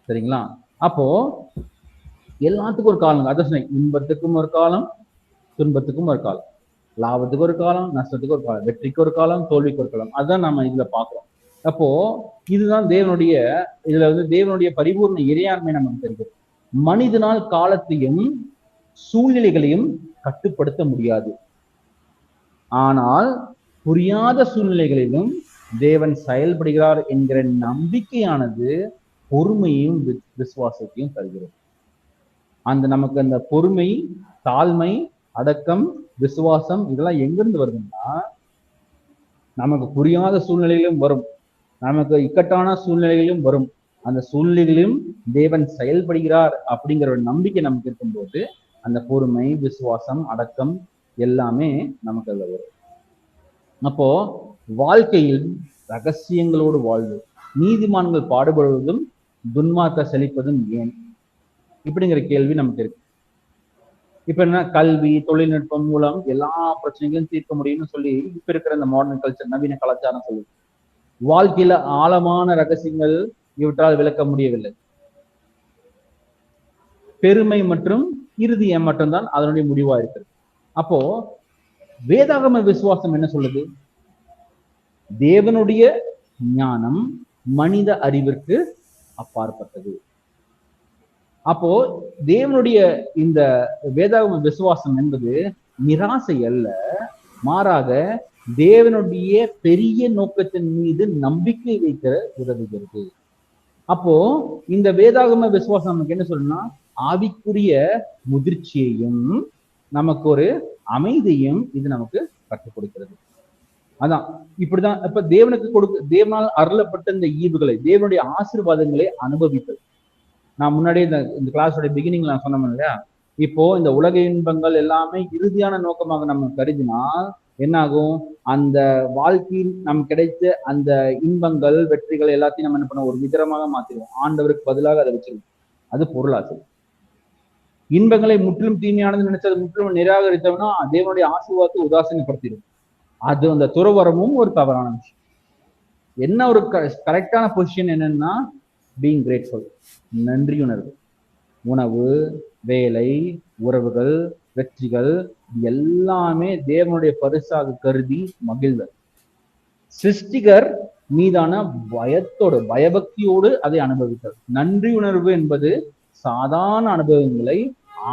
சரிங்களா? அப்போ எல்லாத்துக்கும் ஒரு காலம், அதான் சொன்னேன், இன்பத்துக்கும் ஒரு காலம், துன்பத்துக்கும் ஒரு காலம், லாபத்துக்கு ஒரு காலம், நஷ்டத்துக்கு ஒரு காலம், வெற்றிக்கு ஒரு காலம், தோல்விக்கு ஒரு காலம். அதுதான் நம்ம இதுல பாக்குறோம். அப்போ இதுதான் தேவனுடைய தேவனுடைய பரிபூர்ண இறையாண்மை நமக்கு தெரிகிறது. மனிதனால் காலத்தையும் சூழ்நிலைகளையும் கட்டுப்படுத்த முடியாது. ஆனால் புரியாத சூழ்நிலைகளிலும் தேவன் செயல்படுகிறார் என்கிற நம்பிக்கையானது பொறுமையையும் விசுவாசத்தையும் தருகிறது. நமக்கு அந்த பொறுமை, தாழ்மை, அடக்கம், விசுவாசம் இதெல்லாம் எங்கிருந்து வருதுன்னா, நமக்கு புரியாத சூழ்நிலையிலும் வரும், நமக்கு இக்கட்டான சூழ்நிலைகளிலும் வரும். அந்த சூழ்நிலைகளிலும் தேவன் செயல்படுகிறார் அப்படிங்கிற ஒரு நம்பிக்கை நமக்கு இருக்கும்போது அந்த பொறுமை, விசுவாசம், அடக்கம் எல்லாமே நமக்கு அதுல வரும். அப்போ வாழ்க்கையில் ரகசியங்களோடு வாழ்வு, நீதிமான்கள் பாடுபடுவதும் துன்மார்க்க செழிப்பதும் ஏன் இப்படிங்கிற கேள்வி நமக்கு இருக்கு. இப்ப என்ன, கல்வி, தொழில்நுட்பம் மூலம் எல்லா பிரச்சனைகளையும் தீர்க்க முடியும்னு சொல்லி இப்ப இருக்கிற இந்த மாடர்ன் கல்ச்சர், நவீன கலாச்சாரம் சொல்லுது. வாழ்க்கையில ஆழமான ரகசியங்கள் இவற்றால் விளக்க முடியவில்லை. பெருமை மற்றும் இறுதி ஏமாற்றம் தான் அதனுடைய முடிவா இருக்கிறது. அப்போ வேதாகம விசுவாசம் என்ன சொல்லுது? தேவனுடைய ஞானம் மனித அறிவிற்கு அப்பாற்பட்டது. அப்போ தேவனுடைய இந்த வேதாகம விசுவாசம் என்பது நிராசை அல்ல, மாறாக தேவனுடைய பெரிய நோக்கத்தின் மீது நம்பிக்கை வைக்க உதவுகிறது. அப்போ இந்த வேதாகம விசுவாசம் நமக்கு என்ன சொல்லணும்னா, ஆவிக்குரிய முதிர்ச்சியையும் நமக்கு ஒரு அமைதியையும் இது நமக்கு கற்றுக் கொடுக்கிறது. அதான் இப்படிதான் இப்ப தேவனால் அருளப்பட்ட இந்த ஈவுகளை, தேவனுடைய ஆசீர்வாதங்களை அனுபவித்தல். நான் முன்னாடியே இந்த கிளாஸோட பிகினிங்ல நான் சொன்னேன் இல்லையா, இப்போ இந்த உலக இன்பங்கள் எல்லாமே இறுதியான நோக்கமாக நம்ம கருதினால் என்ன ஆகும்? அந்த வாழ்க்கையில் நமக்கு கிடைத்த அந்த இன்பங்கள், வெற்றிகள் எல்லாத்தையும் நம்ம என்ன பண்ண ஒரு விதரமாக மாத்திடுவோம். ஆண்டவருக்கு பதிலாக அதை வச்சிருவோம். அது பொருளாசை. இன்பங்களை முற்றிலும் தீமையானது நினைச்சது முற்றிலும் நிராகரித்தவனா தேவனுடைய ஆசீர்வாதத்தை உதாசீனப்படுத்திடும். அது அந்த துறவரமும் ஒரு தவறான விஷயம். என்ன ஒரு கரெக்டான பொசிஷன் என்னன்னா, பீயிங் கிரேட்ஃபுல், நன்றியுணர்வு. உணவு, வேலை, உறவுகள், வெற்றிகள் எல்லாமே தேவனுடைய பரிசாக கருதி மகிழ்தல். சிருஷ்டிகர் மீதான பயத்தோடு பயபக்தியோடு அதை அனுபவித்தல். நன்றி உணர்வு என்பது சாதாரண அனுபவங்களை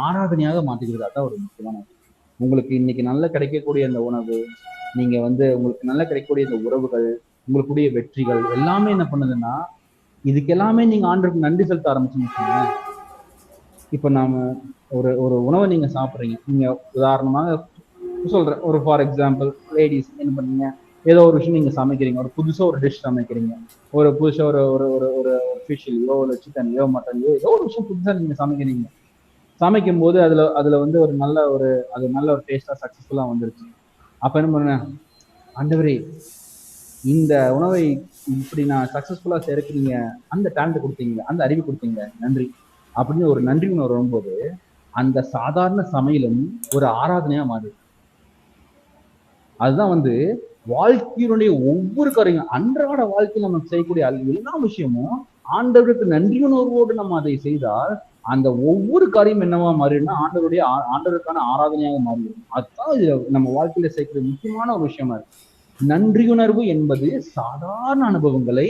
ஆராதனையாக மாற்றுகிறது. அதான் ஒரு முக்கியமான விஷயம். உங்களுக்கு இன்னைக்கு நல்ல கிடைக்கக்கூடிய அந்த உணவு, நீங்க உங்களுக்கு நல்ல கிடைக்கக்கூடிய இந்த உறவுகள், உங்களுக்குடைய வெற்றிகள் எல்லாமே என்ன பண்ணுதுன்னா, இதுக்கு எல்லாமே நீங்க ஆண்டவருக்கு நன்றி செலுத்த ஆரம்பிச்சுன்னு. இப்ப நாம ஒரு உணவை நீங்க சாப்பிட்றீங்க, நீங்க உதாரணமாக சொல்றேன், ஒரு ஃபார் எக்ஸாம்பிள் லேடிஸ் என்ன பண்ணீங்க, ஏதோ ஒரு விஷயம் நீங்க சமைக்கிறீங்க, ஒரு புதுசா ஒரு டிஷ் சமைக்கிறீங்க, ஒரு புதுசா ஒரு ஒரு ஒரு ஒரு ஃபிஷ்லையோ இல்லை சிக்கன்லையோ மட்டன்லையோ ஏதோ ஒரு விஷயம் புதுசா நீங்க சமைக்கிறீங்க. சமைக்கும் போது அதுல ஒரு நல்ல ஒரு டேஸ்டா சக்சஸ்ஃபுல்லா வந்துருச்சு. அப்ப என்ன பண்ண, ஆண்டவரே இந்த உணவை இப்படி நான் சக்சஸ்ஃபுல்லா சேர்க்கிறீங்க, அந்த டேலண்ட் கொடுத்தீங்க, அந்த அறிவு கொடுத்தீங்க, நன்றி அப்படின்னு ஒரு நன்றி உணர்வு வரும்போது அந்த சாதாரண சமையலும் ஒரு ஆராதனையா மாறுது. அதுதான் வாழ்க்கையினுடைய ஒவ்வொரு காரியங்களும், அன்றாட வாழ்க்கையில் நம்ம செய்யக்கூடிய எல்லா விஷயமும் ஆண்டவருக்கு நன்றி உணர்வோடு நம்ம அதை செய்தால் அந்த ஒவ்வொரு காரியம் என்னவா மாறிடும்னா ஆண்டவருக்கான ஆராதனையாக மாறிடும். அதுதான் இது நம்ம வாழ்க்கையில செய்யக்கூடிய முக்கியமான ஒரு விஷயமா இருக்கு. நன்றியுணர்வு என்பது சாதாரண அனுபவங்களை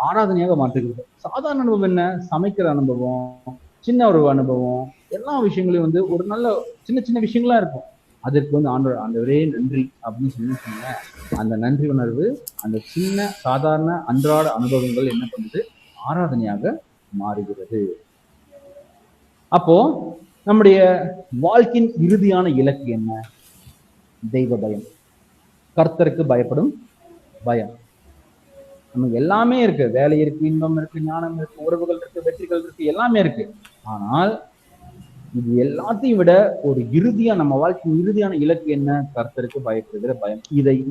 ஆராதனையாக மாற்றுகிறது. சாதாரண அனுபவம் என்ன? சமைக்கிற அனுபவம், சின்ன ஒரு அனுபவம், எல்லா விஷயங்களையும் ஒரு நல்ல சின்ன சின்ன விஷயங்களா இருக்கும். அதற்கு ஆண்டவரே நன்றி அப்படின்னு சொன்னீங்க. அந்த நன்றி உணர்வு அந்த சின்ன சாதாரண அன்றாட அனுபவங்கள் என்ன பண்ணுது? ஆராதனையாக மாறுகிறது. அப்போ நம்முடைய வாழ்க்கையின் இறுதியான இலக்கு என்ன? தெய்வ பயம், கர்த்தருக்கு பயப்படும் பயம். நமக்கு எல்லாமே இருக்கு, வேலை இருக்கு, இன்பம் இருக்கு, ஞானம் இருக்கு, உறவுகள் இருக்கு, வெற்றிகள் இருக்கு, எல்லாமே இருக்கு. ஆனால் இது எல்லாத்தையும் விட ஒரு இறுதியா நம்ம வாழ்க்கையின் இறுதியான இலக்கு என்ன? கர்த்தருக்கு பயப்படுகிற பயம்.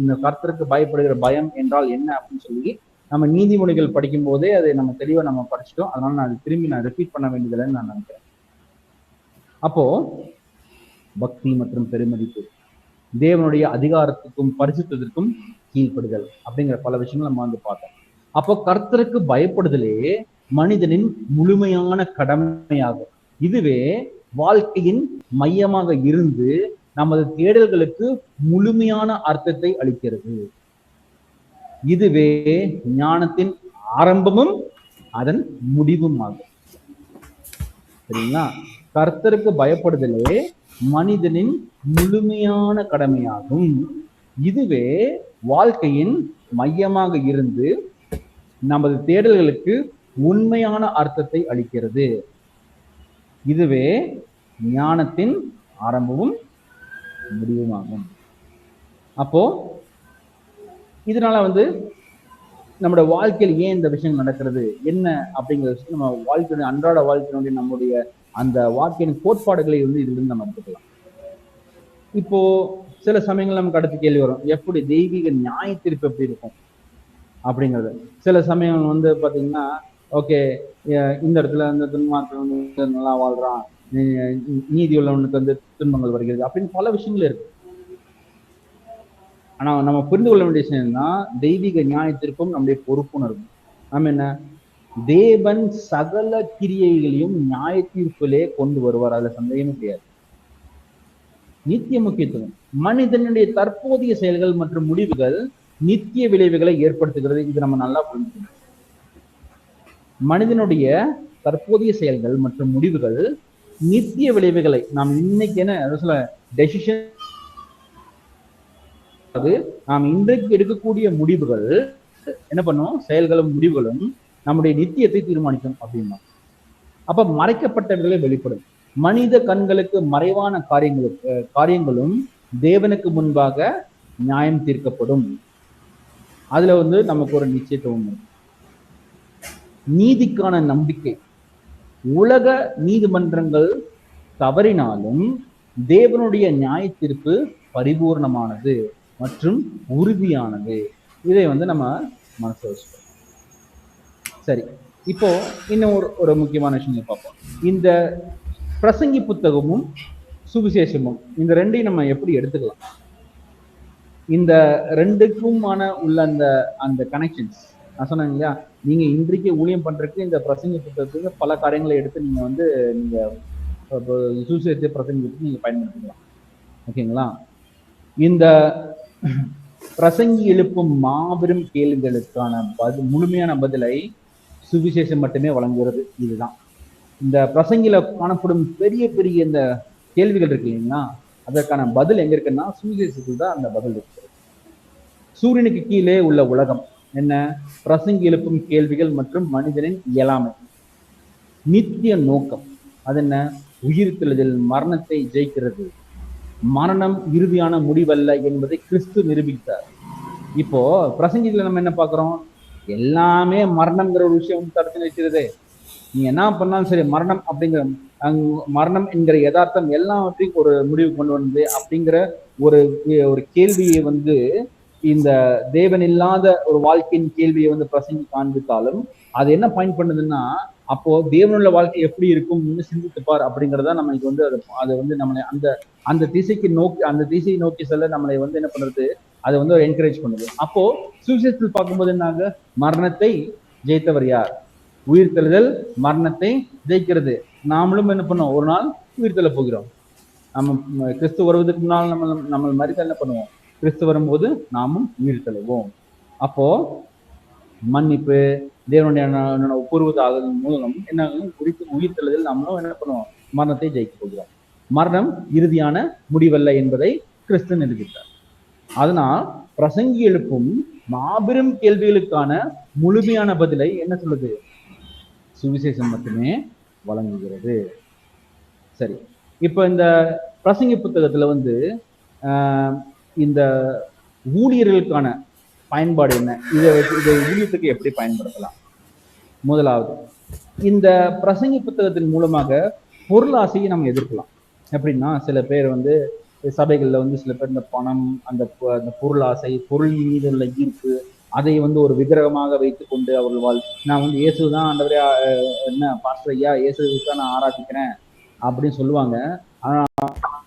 இந்த கர்த்தருக்கு பயப்படுகிற பயம் என்றால் என்ன அப்படின்னு சொல்லி நம்ம நீதிமொழிகள் படிக்கும் போதே அதை நம்ம தெளிவா நம்ம படிச்சிட்டோம். அதனால நான் திரும்பி ரிப்பீட் பண்ண வேண்டியதில்லைன்னு நான் நினைக்கிறேன். அப்போ பக்தி மற்றும் பெருமதிப்பு, தேவனுடைய அதிகாரத்துக்கும் பரிசுத்தத்திற்கும் கீழ்ப்படுதல் அப்படிங்கிற பல விஷயங்கள் நம்ம பார்த்தோம். அப்போ கர்த்தருக்கு பயப்படுதலே மனிதனின் முழுமையான கடமையாகும். இதுவே வாழ்க்கையின் மையமாக இருந்து நமது தேடல்களுக்கு முழுமையான அர்த்தத்தை அளிக்கிறது. இதுவே ஞானத்தின் ஆரம்பமும் அதன் முடிவும் ஆகும். சரிங்களா? கர்த்தருக்கு பயப்படுதலே மனிதனின் முழுமையான கடமையாகும். இதுவே வாழ்க்கையின் மையமாக இருந்து நமது தேடல்களுக்கு உண்மையான அர்த்தத்தை அளிக்கிறது. இதுவே ஞானத்தின் ஆரம்பமும் முடிவுமாகும். அப்போ இதனால நம்முடைய வாழ்க்கையில் ஏன் இந்த விஷயம் நடக்கிறது என்ன அப்படிங்கிற விஷயம் நம்ம வாழ்க்கையுடைய அன்றாட வாழ்க்கையினுடைய நம்முடைய அந்த வாழ்க்கையின் கோட்பாடுகளை இதிலிருந்து நம்ம எடுத்துக்கலாம். இப்போ சில சமயங்கள் நமக்கு அடுத்த கேள்வி வரும், எப்படி தெய்வீக நியாய தீர்ப்பு எப்படி இருக்கும் அப்படிங்கிறது. சில சமயம் பாத்தீங்கன்னா, ஓகே இந்த இடத்துல இந்த துன்மார்க்கன் நல்லா வாழ்றான், நீதி உள்ளவனுக்கு துன்பங்கள் வருகிறது அப்படின்னு பல விஷயங்கள் இருக்கு. ஆனா நம்ம புரிந்து கொள்ள வேண்டிய விஷயம் என்னன்னா, தெய்வீக நியாயத்திற்கும் நம்முடைய பொறுப்புணர்வு. நம்ம என்ன, தேவன் சகல கிரியைகளையும் நியாய தீர்ப்பிலே கொண்டு வருவார், அதுல சந்தேகமே கிடையாது. நித்திய முக்கியத்துவம், மனிதனுடைய தற்போதைய செயல்கள் மற்றும் முடிவுகள் நித்திய விளைவுகளை ஏற்படுத்துகிறது. இது நம்ம நல்லா புரிஞ்சுக்கணும். மனிதனுடைய தற்போதைய செயல்கள் மற்றும் முடிவுகள் நித்திய விளைவுகளை, நாம் இன்னைக்கு என்ன டெசிஷன், நாம் இன்றைக்கு எடுக்கக்கூடிய முடிவுகள் என்ன பண்ணும், செயல்களும் முடிவுகளும் நம்முடைய நித்தியத்தை தீர்மானிக்கும் அப்படின்னா. அப்ப மறைக்கப்பட்டவர்களை வெளிப்படும். மனித கண்களுக்கு மறைவான காரியங்களும் தேவனுக்கு முன்பாக நியாயம் தீர்க்கப்படும். அதுல நமக்கு ஒரு நிச்சயத்துவம் இருக்கு. நீதிக்கான நம்பிக்கை, உலக நீதிமன்றங்கள் தவறினாலும் தேவனுடைய நியாய தீர்ப்பு பரிபூர்ணமானது மற்றும் உறுதியானது. இதை நம்ம மனசு வச்சுக்கணும். சரி, இப்போ இன்னும் ஒரு முக்கியமான விஷயம் பார்ப்போம். இந்த பிரசங்கி புத்தகமும் சுவிசேஷமும், இந்த ரெண்டையும் நம்ம எப்படி எடுத்துக்கலாம்? இந்த ரெண்டுக்குமான உள்ள அந்த கனெக்ஷன்ஸ் நான் சொன்னேன் இல்லையா, நீங்க இன்றைக்கு ஊழியம் பண்றதுக்கு இந்த பிரசங்கி புத்தகத்துக்கு பல காரியங்களை எடுத்து நீங்க நீங்க சுவிசேஷத்தை பிரசங்கத்துக்கு நீங்க பயன்படுத்திக்கலாம். ஓகேங்களா? இந்த பிரசங்கி எழுப்பும் மாபெரும் கேள்விகளுக்கான முழுமையான பதிலை சுவிசேஷம் மட்டுமே வழங்குகிறது. இதுதான் இந்த பிரசங்கில காணப்படும் பெரிய பெரிய இந்த கேள்விகள் இருக்கு இல்லைங்களா, அதற்கான பதில் எங்க இருக்குன்னா சுவிசேஷத்தில் தான் அந்த பதில் இருக்கு. சூரியனுக்கு கீழே உள்ள உலகம் என்ன? பிரசங்கி எழுப்பும் கேள்விகள் மற்றும் மனிதனின் இயலாமை. நித்திய நோக்கம் அது என்ன? உயிர்த்தெழுதல், மரணத்தை ஜெயிக்கிறது. மரணம் இறுதியான முடிவல்ல என்பதை கிறிஸ்து நிரூபித்தார். இப்போ பிரசங்கில நம்ம என்ன பார்க்கிறோம்? எல்லாமே மரணம்ங்கிற ஒரு விஷயம் தடுத்து வைக்கிறது. நீ என்ன பண்ணாலும் சரி, மரணம் அப்படிங்கிற மரணம் என்கிற யதார்த்தம் எல்லாவற்றையும் ஒரு முடிவு கொண்டு வந்து அப்படிங்கிற ஒரு கேள்வியை வந்து இந்த தேவன் இல்லாத ஒரு வாழ்க்கையின் கேள்வியை வந்து பிரசங்கி காண்பித்தாலும் அது என்ன பாயிண்ட் பண்ணுதுன்னா, அப்போ தேவனுள்ள வாழ்க்கை எப்படி இருக்கும்னு சிந்தித்துப்பார் அப்படிங்கிறத நம்மளுக்கு வந்து அதை வந்து நம்மளை அந்த திசையை நோக்கி செல்ல நம்மளை வந்து என்ன பண்றது, அதை வந்து என்கரேஜ் பண்ணுது. அப்போ சுவிசேஷத்தில் பார்க்கும்போது என்னாக? மரணத்தை ஜெயித்தவர் யார்? உயிர்த்தெழுதல் மரணத்தை ஜெயிக்கிறது. நாமளும் என்ன பண்ணோம்? ஒரு நாள் உயிர்த்தெழ போகிறோம். நம்ம கிறிஸ்து வருவதற்கு முன்னால் நம்ம மரித்தால் என்ன பண்ணுவோம்? கிறிஸ்து வரும்போது நாமும் உயிர்த்தெழுவோம். அப்போ மன்னிப்பு, தேவனுடைய ஒப்புருவதாகும் மூலம் என்ன குறித்து உயிர்த்தெழுதல் நம்மளும் என்ன பண்ணுவோம்? மரணத்தை ஜெயிக்க போகிறோம். மரணம் இறுதியான முடிவல்ல என்பதை கிறிஸ்து நிரூபித்தார். அதனால் பிரசங்கி எழுப்பும் மாபெரும் கேள்விகளுக்கான முழுமையான பதிலை என்ன சொல்லுது? சுவிசேஷம் மட்டுமே வழங்குகிறது. சரி, இப்ப இந்த பிரசங்கி புத்தகத்துல வந்து இந்த ஊழியர்களுக்கான பயன்பாடு என்ன? இதை ஊழியத்துக்கு எப்படி பயன்படுத்தலாம்? முதலாவது, இந்த பிரசங்கி புத்தகத்தின் மூலமாக பொருளாசையை நம்ம எதிர்க்கலாம். எப்படின்னா, சில பேர் வந்து சபைகள்ல வந்து சில பேர் இந்த பணம், அந்த பொருளாசை, பொருள் மீது உள்ள ஈர்ப்பு, அதை வந்து ஒரு விக்கிரகமாக வைத்து கொண்டு அவர்கள் நான் வந்து இயேசுதான் ஆண்டவரே, என்ன பாஸ்டர் ஐயா, இயேசுதான் நான் ஆராதிக்கிறேன் அப்படின்னு சொல்லுவாங்க. ஆனா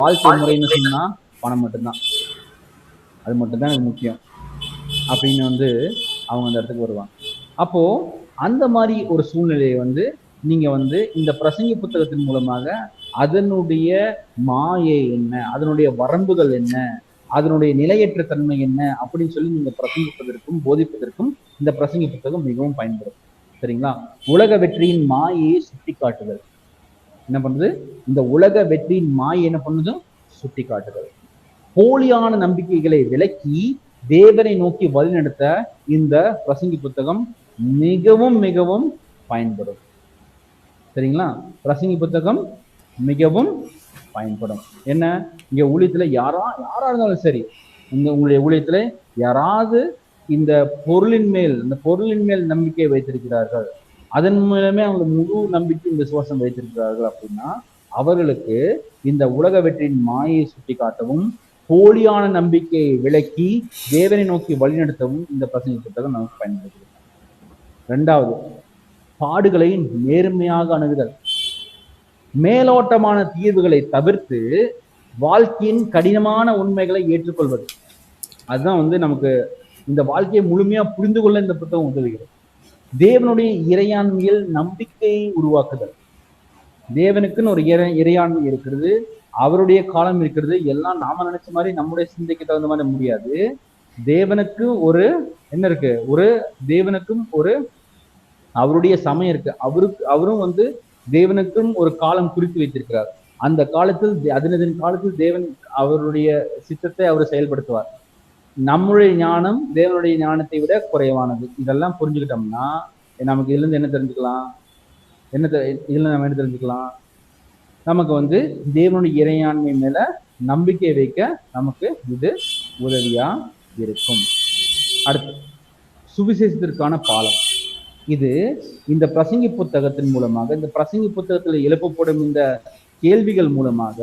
வாழ்க்கை முறைன்னு சொன்னா பணம் மட்டும்தான், அது மட்டும்தான் எனக்கு முக்கியம் அப்படின்னு வந்து அவங்க அந்த இடத்துக்கு வருவாங்க. அப்போ அந்த மாதிரி ஒரு சூழ்நிலையை வந்து நீங்க வந்து இந்த பிரசங்கி புத்தகத்தின் மூலமாக அதனுடைய மாயை என்ன, அதனுடைய வரம்புகள் என்ன, அதனுடைய நிலையற்ற தன்மை என்ன அப்படின்னு சொல்லி நீங்க பிரசங்கிப்பதற்கும் போதிப்பதற்கும் இந்த பிரசங்கி புத்தகம் மிகவும் பயன்படும். சரிங்களா? உலக வெற்றியின் மாயையை சுட்டி காட்டுதல். என்ன பண்ணுது? இந்த உலக வெற்றியின் மாயை என்ன பண்ணுது? சுட்டி காட்டுதல். போலியான நம்பிக்கைகளை விலக்கி தேவனை நோக்கி வழிநடத்த இந்த பிரசங்கி புத்தகம் மிகவும் மிகவும் பயன்படும். சரிங்களா? பிரசங்கி புத்தகம் மிகவும் பயன்படும். என்ன, இங்க ஊழியத்துல யாரா இருந்தாலும் சரி, உங்களுடைய ஊழியத்துல யாராவது இந்த பொருளின் மேல் நம்பிக்கை வைத்திருக்கிறார்கள், அதன் மூலமே அவங்க முழு நம்பிக்கை இந்த விசுவாசம் வைத்திருக்கிறார்கள் அப்படின்னா அவர்களுக்கு இந்த உலக வெற்றியின் மாயை சுட்டி காட்டவும் போலியான நம்பிக்கையை விலக்கி தேவனை நோக்கி வழிநடத்தவும் இந்த பிரசங்கி புத்தகம் நமக்கு பயன்படுகிறது. இரண்டாவது, பாடுகளை நேர்மையாக அணுகுதல். மேலோட்டமான தீர்வுகளை தவிர்த்து வாழ்க்கையின் கடினமான உண்மைகளை ஏற்றுக்கொள்வது. அதுதான் வந்து நமக்கு இந்த வாழ்க்கையை முழுமையா புரிந்து கொள்ள இந்த புத்தகம் உதவுகிறது. தேவனுடைய இறையாண்மையில் நம்பிக்கையை உருவாக்குதல். தேவனுக்குன்னு ஒரு இறையாண்மை இருக்கிறது, அவருடைய காலம் இருக்கிறது. எல்லாம் நாம நினைச்ச மாதிரி நம்முடைய சிந்தைக்கு தகுந்த மாதிரி முடியாது. தேவனுக்கு ஒரு என்ன இருக்கு? தேவனுக்கும் ஒரு அவருடைய சமயம் இருக்கு. அவரும் வந்து தேவனுக்கும் ஒரு காலம் குறித்து வைத்திருக்கிறார். அந்த காலத்தில் அதனதின் காலத்தில் தேவன் அவருடைய சித்தத்தை அவர் செயல்படுத்துவார். நம்முடைய ஞானம் தேவனுடைய ஞானத்தை விட குறைவானது. இதெல்லாம் புரிஞ்சுக்கிட்டோம்னா நமக்கு இதுல இருந்து என்ன தெரிஞ்சுக்கலாம்? இதுல நம்ம என்ன தெரிஞ்சுக்கலாம்? நமக்கு வந்து தேவனுடைய இறையாண்மை மேல நம்பிக்கை வைக்க நமக்கு இது உதவியா இருக்கும். அடுத்து, சுவிசேஷத்திற்கான பாலம். இது இந்த பிரசங்கி புத்தகத்தின் மூலமாக, இந்த பிரசங்கி புத்தகத்தில் எழுப்பப்படும் இந்த கேள்விகள் மூலமாக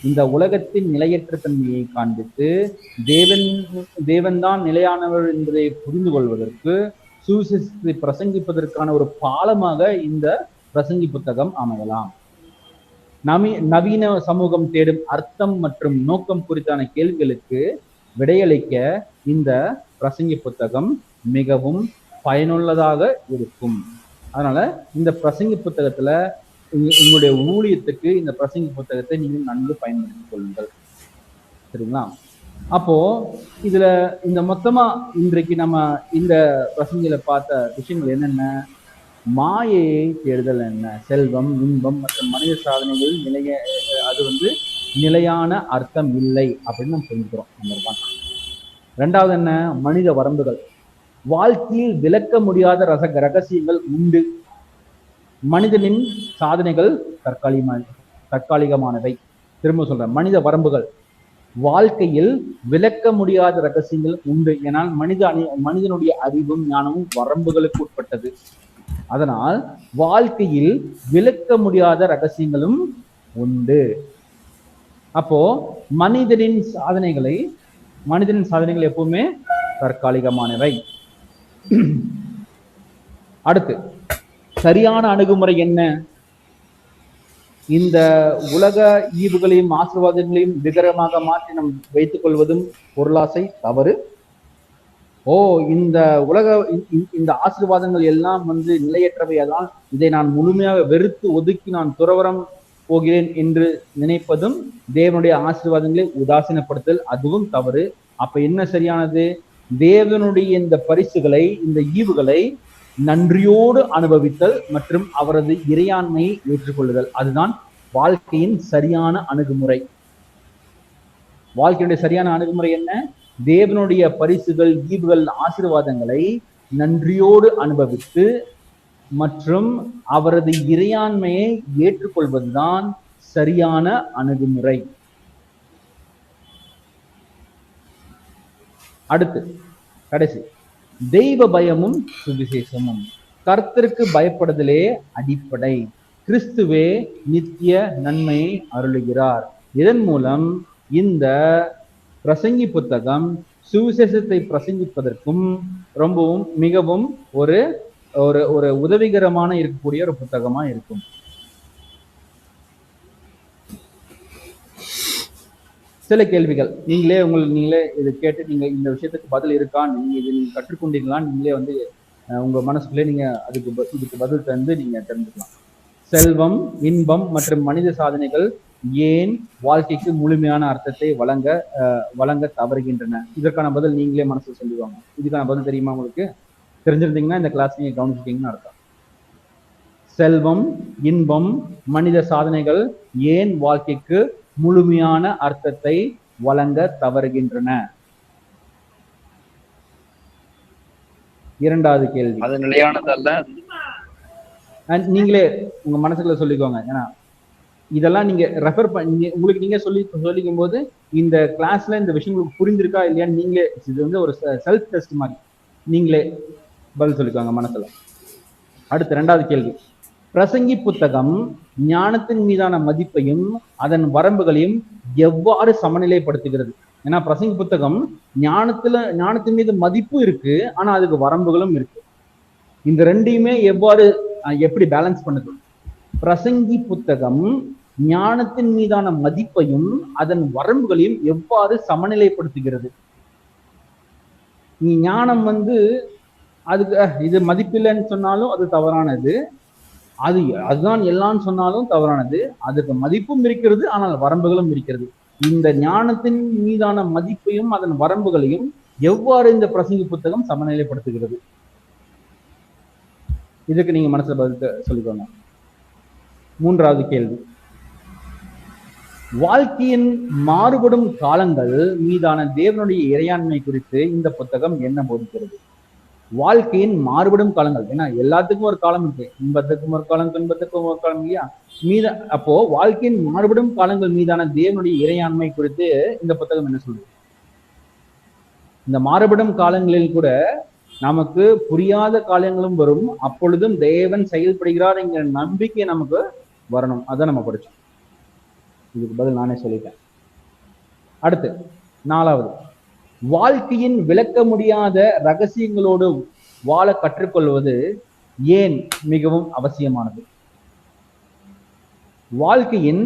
இந்த உலகத்தின் நிலையற்ற தன்மையை காண்பித்து தேவன்தான் நிலையானவர் என்பதை புரிந்து கொள்வதற்கு சுவிசேஷத்தை பிரசங்கிப்பதற்கான ஒரு பாலமாக இந்த பிரசங்கி புத்தகம் அமையலாம். நவீன சமூகம் தேடும் அர்த்தம் மற்றும் நோக்கம் குறித்தான கேள்விகளுக்கு விடையளிக்க இந்த பிரசங்கி புத்தகம் மிகவும் பயனுள்ளதாக இருக்கும். அதனால இந்த பிரசங்கி புத்தகத்துல உங்களுடைய ஊழியத்துக்கு இந்த பிரசங்கி புத்தகத்தை நீங்கள் நன்கு பயன்படுத்திக் கொள்ளுங்கள். சரிங்களா? அப்போ இதுல இந்த மொத்தமா இன்றைக்கு நம்ம இந்த பிரசங்கில பார்த்த விஷயங்கள் என்னென்ன? மாயையை தேடுதல் என்ன? செல்வம், இன்பம் மற்றும் மனித சாதனைகள் அது நிலையான அர்த்தம் இல்லை அப்படின்னு நம்ம புரிஞ்சுக்கிறோம். நம்பர் 1. ரெண்டாவது என்ன? மனித வரம்புகள். வாழ்க்கையில் விளக்க முடியாத ரகசியங்கள் உண்டு. மனிதனின் சாதனைகள் தற்காலிகமானவை. திரும்ப சொல்றேன், மனித வரம்புகள். வாழ்க்கையில் விளக்க முடியாத ரகசியங்கள் உண்டு. ஏனால் மனிதனுடைய அறிவும் ஞானமும் வரம்புகளுக்கு உட்பட்டது. அதனால் வாழ்க்கையில் விளக்க முடியாத ரகசியங்களும் உண்டு. அப்போ மனிதனின் சாதனைகள் எப்பவுமே தற்காலிகமானவை. அடுத்து சரியான அணுகுமுறை என்ன? இந்த உலக ஈவுகளையும் ஆசீர்வாதங்களையும் விகரமாக மாற்றி நம் வைத்துக் கொள்வதும் பொருளாசை தவறு. இந்த ஆசீர்வாதங்கள் எல்லாம் நிலையற்றவையாதான், இதை நான் முழுமையாக வெறுத்து ஒதுக்கி நான் துறவரம் போகிறேன் என்று நினைப்பதும் தேவனுடைய ஆசீர்வாதங்களை உதாசீனப்படுத்தல், அதுவும் தவறு. அப்ப என்ன சரியானது? தேவனுடைய இந்த பரிசுகளை, இந்த ஈவுகளை நன்றியோடு அனுபவித்தல் மற்றும் அவரது இறையாண்மையை ஏற்றுக்கொள்ளுதல், அதுதான் வாழ்க்கையின் சரியான அணுகுமுறை. வாழ்க்கையுடைய சரியான அணுகுமுறை என்ன? தேவனுடைய பரிசுகள், ஈவுகள், ஆசீர்வாதங்களை நன்றியோடு அனுபவித்து மற்றும் அவரது இறையாண்மையை ஏற்றுக்கொள்வதுதான் சரியான அணுகுமுறை. அடுத்து கடைசி, தெய்வ பயமும் சுவிசேஷமும். கர்த்தருக்கு பயப்படுதலே அடிப்படை. கிறிஸ்துவே நித்திய நன்மையை அருளுகிறார். இதன் மூலம் இந்த பிரசங்கி புத்தகம் சுவிசேஷத்தை பிரசங்கிப்பதற்கும் மிகவும் ஒரு ஒரு உதவிகரமான இருக்கக்கூடிய ஒரு புத்தகமா இருக்கும். சில கேள்விகள் நீங்களே இதை கேட்டு நீங்க இந்த விஷயத்துக்கு பதில் இருக்கா, நீங்க கற்றுக்கொண்டீங்களான்னு நீங்களே உங்க மனசுக்குள்ளே நீங்க இதுக்கு பதில் தந்து நீங்க தெரிஞ்சுக்கலாம். செல்வம், இன்பம் மற்றும் மனித சாதனைகள் ஏன் வாழ்க்கைக்கு முழுமையான அர்த்தத்தை வழங்க தவறுகின்றன? இதற்கான பதில் நீங்களே மனசுல சொல்லுவாங்க. இதுக்கான பதில் தெரியுமா உங்களுக்கு? தெரிஞ்சிருந்தீங்கன்னா இந்த கிளாஸ் நீங்க கவனிச்சிட்டீங்கன்னு அர்த்தம். செல்வம், இன்பம், மனித சாதனைகள் ஏன் வாழ்க்கைக்கு முழுமையான அர்த்தத்தை வழங்க தவறுகின்றன? இரண்டாவது கேள்வி, அது நிலையானதல்ல. நீங்களே உங்க மனசுக்குள்ள சொல்லிக்கோங்க. ஏன்னா இதெல்லாம் நீங்க ரெஃபர் பண்ணி உங்களுக்கு நீங்க சொல்லிக்கும் போது இந்த கிளாஸ்ல இந்த விஷயம் உங்களுக்கு புரிஞ்சிருக்கா இல்லையான்னு நீங்களே, இது ஒரு செல்ஃப் டெஸ்ட் மாதிரி நீங்களே பதில் சொல்லிக்கோங்க மனசுல. அடுத்து இரண்டாவது கேள்வி, பிரசங்கி புத்தகம் ஞானத்தின் மீதான மதிப்பையும் அதன் வரம்புகளையும் எவ்வாறு சமநிலைப்படுத்துகிறது? ஏன்னா பிரசங்கி புத்தகம் ஞானத்தின் மீது மதிப்பு இருக்கு, ஆனா அதுக்கு வரம்புகளும் இருக்கு. இந்த ரெண்டையுமே எப்படி பேலன்ஸ் பண்ணுது? பிரசங்கி புத்தகம் ஞானத்தின் மீதான மதிப்பையும் அதன் வரம்புகளையும் எவ்வாறு சமநிலைப்படுத்துகிறது? நீ ஞானம் அதுக்கு இது மதிப்பில்லைன்னு சொன்னாலும் அது தவறானது, அதுதான் எல்லாம் சொன்னாலும் தவறானது. அதுக்கு மதிப்பும் இருக்கிறது, ஆனால் வரம்புகளும் இருக்கிறது. இந்த ஞானத்தின் மீதான மதிப்பையும் அதன் வரம்புகளையும் எவ்வாறு இந்த பிரசங்கி புத்தகம் சமநிலைப்படுத்துகிறது? இதுக்கு நீங்க மனசுல பதில் சொல்லிக்கோங்க. மூன்றாவது கேள்வி, வாழ்க்கையின் மாறுபடும் காலங்கள் மீதான தேவனுடைய இறையாண்மை குறித்து இந்த புத்தகம் என்ன போதிக்கிறது? வாழ்க்கையின் மாறுபடும் காலங்கள், ஏன்னா எல்லாத்துக்கும் ஒரு காலம் இருக்கு, இன்பத்துக்கும் ஒரு காலம், துன்பத்துக்கும் ஒரு காலம் இல்லையா? அப்போ வாழ்க்கையின் மாறுபடும் காலங்கள் மீதான தேவனுடைய இறையாண்மை குறித்து இந்த புத்தகம் என்ன சொல்றது? இந்த மாறுபடும் காலங்களில் கூட நமக்கு புரியாத காலங்களும் வரும், அப்பொழுதும் தேவன் செயல்படுகிறார் என்கிற நம்பிக்கை நமக்கு வரணும். அதான் நம்ம படிச்சோம். இதுக்கு பதில் நானே சொல்லிட்டேன். அடுத்து நாலாவது, வாழ்க்கையின் விளக்க முடியாத ரகசியங்களோடு வாழ கற்றுக்கொள்வது ஏன் மிகவும் அவசியமானது? வாழ்க்கையின்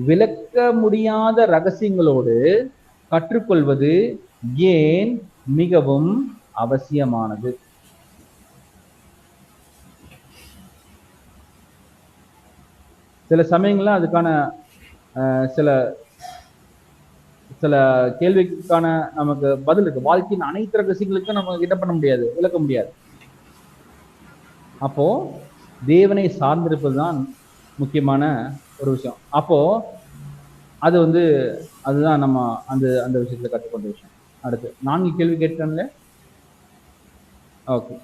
விளக்க முடியாத ரகசியங்களோடு கற்றுக்கொள்வது ஏன் மிகவும் அவசியமானது? சில சமயங்கள்ல அதுக்கான சில கேள்விக்கான நமக்கு பதில் இருக்கு. வாழ்க்கையின் அனைத்து ரகசியங்களுக்கும் நம்ம என்ன பண்ண முடியாது, விளக்க முடியாது. அப்போ தேவனை சார்ந்திருப்பது தான் முக்கியமான ஒரு விஷயம். அப்போ அது வந்து அதுதான் நம்ம அந்த அந்த விஷயத்துல கற்றுக்கொண்ட விஷயம். அடுத்து 4 கேள்வி கேட்டேன்ல. ஓகே,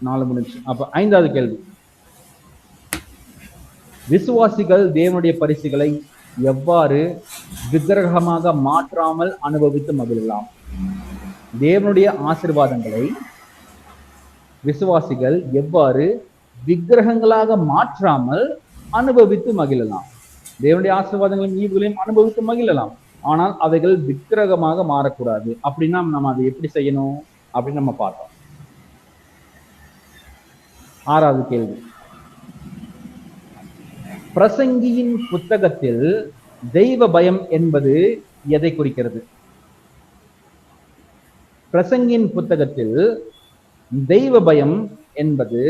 4 முடிஞ்சு. அப்ப 5வது கேள்வி, விசுவாசிகள் தேவனுடைய பரிசுகளை எவ்வாறு விக்கிரகமாக மாற்றாமல் அனுபவித்து மகிழலாம்? தேவனுடைய ஆசீர்வாதங்களை விசுவாசிகள் எவ்வாறு விக்கிரகங்களாக மாற்றாமல் அனுபவித்து மகிழலாம்? தேவனுடைய ஆசீர்வாதங்களையும் ஈவுகளையும் அனுபவித்து மகிழலாம், ஆனால் அவைகள் விக்கிரகமாக மாறக்கூடாது. அப்படின்னா நம்ம அதை எப்படி செய்யணும் அப்படின்னு நம்ம பார்த்தோம். 6வது கேள்வி, பிரசங்கியின் புத்தகத்தில் தெய்வ பயம் என்பது எதை குறிக்கிறது? பிரசங்கியின் புத்தகத்தில் தெய்வ பயம் என்பது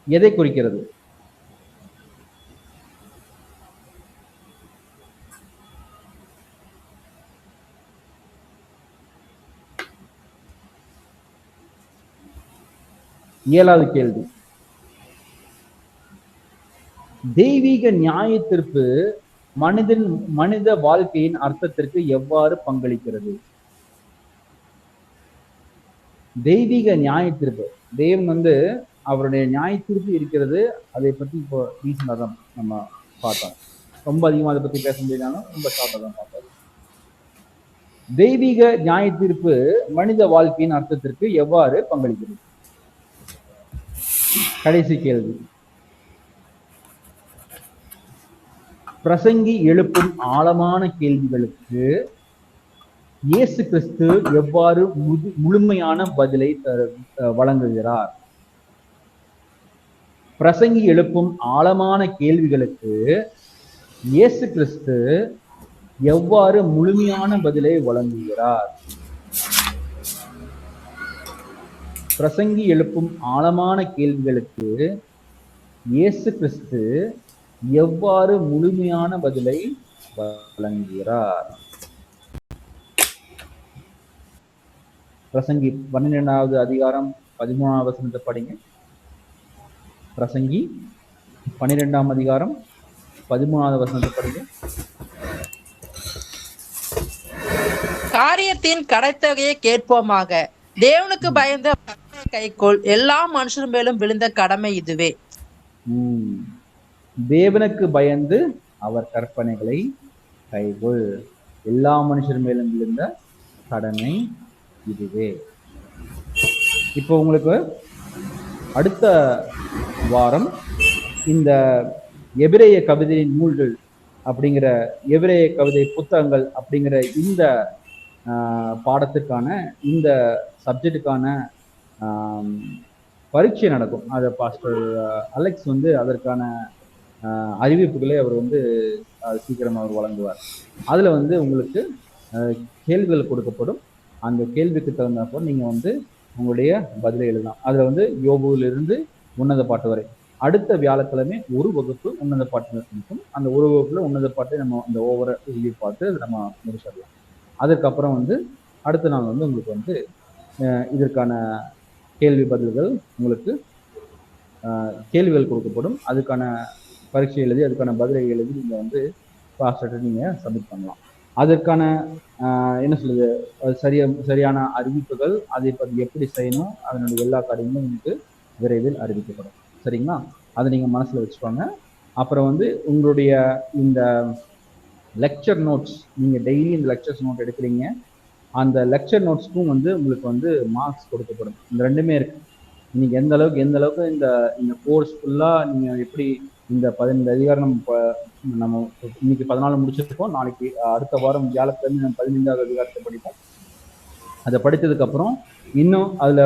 எதை குறிக்கிறது? ஏழாவது கேள்வி, தெய்வீக நியாய தீர்ப்பு மனித வாழ்க்கையின் அர்த்தத்திற்கு எவ்வாறு பங்களிக்கிறது? தெய்வீக நியாய தீர்ப்பு, தேவன் வந்து அவருடைய நியாய தீர்ப்பு இருக்கிறது. அதை பத்தி இப்போ ரீசனா தான் நம்ம பார்த்தோம். ரொம்ப அதிகமாக அதை பத்தி பேச முடியலனாலும் ரொம்ப ஷார்ட்டா தான் பார்த்தோம். தெய்வீக நியாய தீர்ப்பு மனித வாழ்க்கையின் அர்த்தத்திற்கு எவ்வாறு பங்களிக்கிறது? கடைசி கேள்வி, பிரசங்கி எழுப்பும் ஆழமான கேள்விகளுக்கு இயேசு கிறிஸ்து எவ்வாறு முழுமையான பதிலை வழங்குகிறார்? பிரசங்கி எழுப்பும் ஆழமான கேள்விகளுக்கு இயேசு கிறிஸ்து எவ்வாறு முழுமையான பதிலை வழங்குகிறார்? பிரசங்கி எழுப்பும் ஆழமான கேள்விகளுக்கு இயேசு கிறிஸ்து எவ்வாறு முழுமையான பதிலை வழங்குகிறார்? பிரசங்கி 12வது அதிகாரம் 13வது வசனத்தை படிங்க. பிரசங்கி 12ஆம் அதிகாரம் 13வது வசனத்தை படிங்க. காரியத்தின் கடைத்தொகையை கேட்போமாக, தேவனுக்கு பயந்த கைக்கோள் எல்லா மனுஷர் மேலும் விழுந்த கடமை இதுவே. தேவனுக்கு பயந்து அவர் கற்பனைகளை கைகொள், எல்லா மனுஷர் மேலும் விழுந்த கடமை இதுவே. இப்போ உங்களுக்கு அடுத்த வாரம் இந்த எபிரேய கவிதை நூல்கள் அப்படிங்கிற எபிரேய கவிதை புத்தகங்கள் அப்படிங்கிற இந்த பாடத்துக்கான இந்த சப்ஜெக்டுக்கான பரீட்சை நடக்கும். அதை பாஸ்டர் அலெக்ஸ் வந்து அதற்கான அறிவிப்புகளை அவர் வந்து சீக்கிரம் அவர் வழங்குவார். அதில் வந்து உங்களுக்கு கேள்விகள் கொடுக்கப்படும். அந்த கேள்விக்கு தகுந்தப்போ நீங்கள் வந்து உங்களுடைய பதிலை எழுதலாம். அதில் வந்து யோபுவிலிருந்து உன்னத பாட்டு வரை அடுத்த வியாழக்கிழமை ஒரு வகுப்பு உன்னத பாட்டு இருக்கும். அந்த ஒரு வகுப்புல உன்னத பாட்டு நம்ம அந்த ஓவர ரிவ்யூ பார்த்து நம்ம முடிச்சிடலாம். அதுக்கப்புறம் வந்து அடுத்த நாள் வந்து உங்களுக்கு வந்து இதற்கான கேள்வி பதில்கள் உங்களுக்கு கேள்விகள் கொடுக்கப்படும். அதுக்கான பரீட்சை எழுதி அதுக்கான பதிலை எழுதி நீங்கள் வந்து பாஸ்டர்கிட்ட நீங்கள் சப்மிட் பண்ணலாம். அதற்கான என்ன சொல்லுது சரியான அறிவிப்புகள், அதை பற்றி எப்படி செய்யணும், அதனுடைய எல்லா காரியங்களும் உங்களுக்கு விரைவில் அறிவிக்கப்படும். சரிங்களா? அதை நீங்கள் மனசில் வச்சுக்கோங்க. அப்புறம் வந்து உங்களுடைய இந்த லெக்சர் நோட்ஸ், நீங்கள் டெய்லி இந்த லெக்சர்ஸ் நோட் எடுக்கிறீங்க, அந்த லெக்சர் நோட்ஸ்க்கும் வந்து உங்களுக்கு வந்து மார்க்ஸ் கொடுக்கப்படும். இந்த ரெண்டுமே இருக்கு. இன்னைக்கு எந்த அளவுக்கு இந்த கோர்ஸ் ஃபுல்லாக நீங்கள் எப்படி இந்த 15 அதிகாரம் நம்ம இன்னைக்கு 14 முடிச்சிருக்கோம். நாளைக்கு அடுத்த வாரம் வியாழக்கிழமை நம்ம 15வது அதிகாரத்தை படிப்போம். அதை படித்ததுக்கப்புறம் இன்னும் அதில்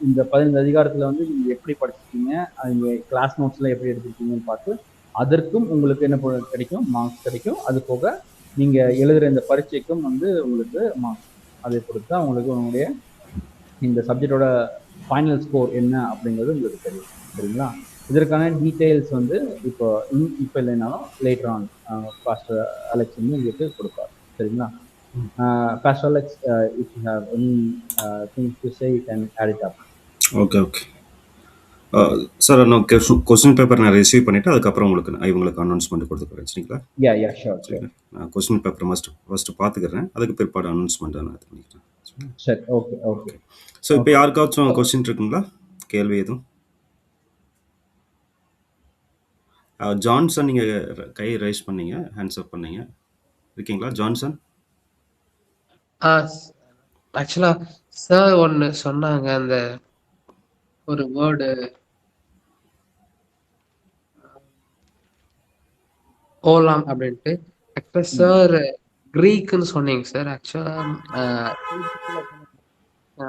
இந்த 15 அதிகாரத்தில் வந்து நீங்கள் எப்படி படிச்சிருக்கீங்க, நீங்கள் கிளாஸ் நோட்ஸில் எப்படி எடுத்துருக்கீங்கன்னு பார்த்து அதற்கும் உங்களுக்கு என்ன கிடைக்கும், மார்க்ஸ் கிடைக்கும். அது போக நீங்கள் எழுதுகிற இந்த பரீட்சைக்கும் வந்து உங்களுக்கு மார்க்ஸ் அதை பொறுத்து தான் உங்களுக்கு உங்களுடைய இந்த சப்ஜெக்டோட ஃபைனல் ஸ்கோர் என்ன அப்படிங்கிறது உங்களுக்கு தெரியும். சரிங்களா? இதற்கான டீட்டெயில்ஸ் வந்து இப்போ இல்லைனாலும் லேட்டர் ஆன் பாஸ்டர் அலெக்ஸ் வந்து உங்களுக்கு கொடுப்பார். சரிங்களா? Pastor Alex, if you have any things to say, you can add it up. Okay okay sir, நான் கொஸ்டின் பேப்பர் நான் ரிசீவ் பண்ணிவிட்டு அதுக்கப்புறம் இவங்களுக்கு அனௌன்ஸ்மெண்ட் கொடுத்துக்கிறேன். சரிங்களா? Yeah, sure. சரிங்களா? நான் கொஸ்டின் பேப்பர் ஃபஸ்ட்டு பார்த்துக்கிறேன், அதுக்கு பிற்பாடு அனௌன்ஸ்மெண்ட் நான் இது பண்ணிக்கிறேன். சரி, ஓகே. ஸோ இப்போ யாருக்காச்சும் கொஸ்டின் இருக்குங்களா, கேள்வி எதுவும்? ஜான்சன், நீங்கள் கை ரைஸ் பண்ணீங்க, ஹேண்ட்ஸ் அப் பண்ணீங்க, இருக்கீங்களா ஜான்சன்? ஆக்சுவலா சார் ஒன்னு சொன்னாங்க, அந்த ஒரு வேர்டு ஓலாம் அப்படின்ட்டு. ஆக்சுவலா சார் கிரீக்னு சொன்னீங்க சார். ஆக்சுவலா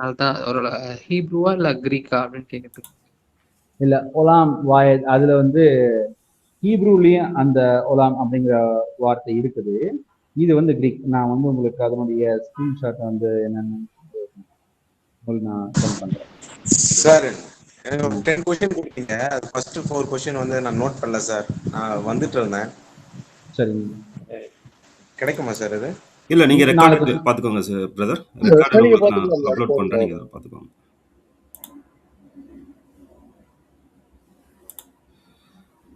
அதுதான் ஒரு ஹீப்ரூவா இல்ல கிரீக்கா அப்படின்னு கேட்குறது. இல்ல, ஒலாம் வாயத், அதுல வந்து ஹீப்ரூலயும் அந்த ஒலாம் அப்படிங்கிற வார்த்தை இருக்குது. இது வந்து கிரீக். நான் வந்து உங்களுக்கு அதனுடைய ஸ்கிரீன்ஷாட் வந்து என்னன்னு உங்களுக்கு நான் சென்ட் பண்றேன். சார், எனக்கு ஒரு 10 கொஸ்டின் கொடுத்தீங்க. அது ஃபர்ஸ்ட் 4 கொஸ்டின் வந்து நான் நோட் பண்ணல சார், நான் வந்துட்டு இருந்தேன். சரிங்க, கிடைக்குமா சார் இது? இல்லை, நீங்கள் ரெக்கார்டு பார்த்துக்கோங்க சார் பிரதர். ரெக்கார்டு நான் அப்லோட் பண்ணுறேன், நீங்கள் அதை பார்த்துக்கோங்க.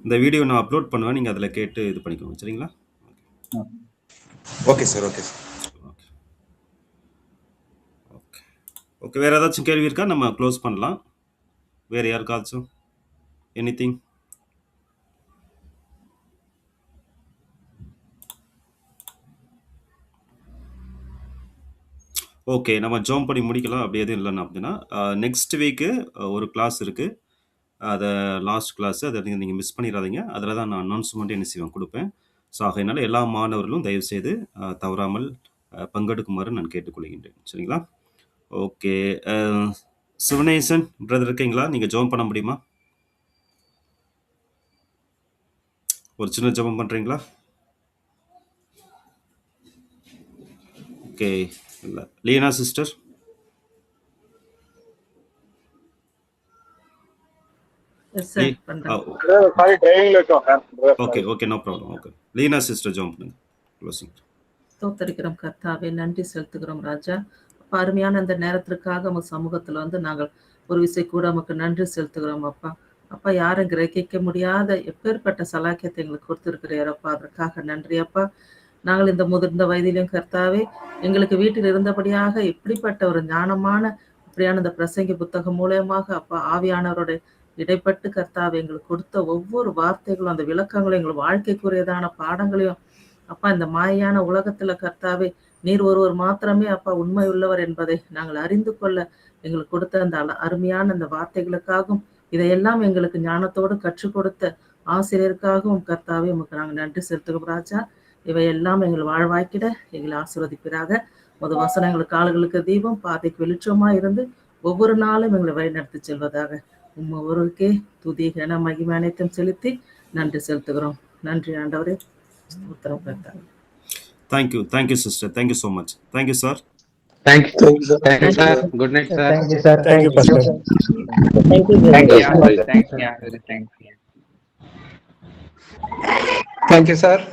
இந்த வீடியோ நான் அப்லோட் பண்ணுவேன், நீங்கள் அதில் கேட்டு இது பண்ணிக்கோங்க. சரிங்களா? Okay sir, okay sir. Okay, வேறு ஏதாச்சும் கேள்வி இருக்கா? நம்ம க்ளோஸ் பண்ணலாம். வேறு யாருக்காச்சும் எனிதிங்? ஓகே, நம்ம ஜோம் பண்ணி முடிக்கலாம். அப்படி எதுவும் இல்லைன்னா அப்படின்னா நெக்ஸ்ட் வீக்கு ஒரு கிளாஸ் இருக்குது. அதை லாஸ்ட் கிளாஸு, அதை நீங்கள் மிஸ் பண்ணிடாதீங்க. அதில் தான் நான் அனௌன்ஸ்மெண்ட் என்ன செய்வேன் கொடுப்பேன். ஸோ ஆகையினால எல்லா மாணவர்களும் தயவுசெய்து தவறாமல் பங்கெடுக்குமாறு நான் கேட்டுக்கொள்கின்றேன். சரிங்களா? ஓகே, சிவனேசன் பிரதர் இருக்கீங்களா? நீங்கள் ஜெபம் பண்ண முடியுமா? ஒரு சின்ன ஜெபம் பண்ணுறீங்களா? ஓகே, இல்லை. Leena sister? Okay, no problem. Okay, Leena sister ஜெபம் பண்ணுங்க. க்ளோசிங். ஸ்தோத்திரிக்கிறோம் கர்த்தாவே, நன்றி செலுத்துகிறோம் ராஜா. அப்பா, அருமையான அந்த நேரத்திற்காக உங்க சமூகத்துல வந்து நாங்கள் ஒரு விசை கூட உமக்கு நன்றி செலுத்துகிறோம் அப்பா. அப்பா, யாரும் கிரகிக்க முடியாத எப்பேற்பட்ட சலாக்கியத்தை எங்களுக்கு கொடுத்திருக்கிறீரப்பா, அதற்காக நன்றி அப்பா. நாங்கள் இந்த முதிர்ந்த வயதிலும் கர்த்தாவே, எங்களுக்கு வீட்டில் இருந்தபடியாக இப்படிப்பட்ட ஒரு ஞானமான இப்படியான இந்த பிரசங்கி புத்தகம் மூலயமாக அப்பா, ஆவியானவரோட இடைப்பட்டு கர்த்தாவே எங்களுக்கு கொடுத்த ஒவ்வொரு வார்த்தைகளும், அந்த விளக்கங்களும், எங்கள் வாழ்க்கைக்குரியதான பாடங்களையும் அப்பா, இந்த மாயான உலகத்துல கர்த்தாவே, நீர் ஒருவர் மாத்திரமே அப்பா உண்மை உள்ளவர் என்பதை நாங்கள் அறிந்து கொள்ள எங்களுக்கு கொடுத்த அந்த அருமையான அந்த வார்த்தைகளுக்காகவும், இதையெல்லாம் எங்களுக்கு ஞானத்தோடு கற்றுக் கொடுத்த ஆசிரியருக்காகவும் கர்த்தாவே உமக்கு நாங்கள் நன்றி செலுத்துகிறோம் ராஜா. இவையெல்லாம் எங்கள் வாழ்வாய்க்கிட எங்களை ஆசீர்வதிப்பீராக. வசனம் எங்களுக்கு கால்களுக்கு தீபம், பாதைக்கு வெளிச்சமா இருந்து ஒவ்வொரு நாளும் எங்களை வழிநடத்தி செல்வதாக. ஒருவருக்கே துதி கன மகிமை அனைத்தும் செலுத்தி நன்றி செலுத்துகிறோம். நன்றி ஆண்டவரே. உத்தரவு கர்த்தாவே. Thank you sister. Thank you so much. Thank you sir. Thank you sir. Good night sir. Thank you sir. Thank you pastor. Thank you sir. Thank you sir.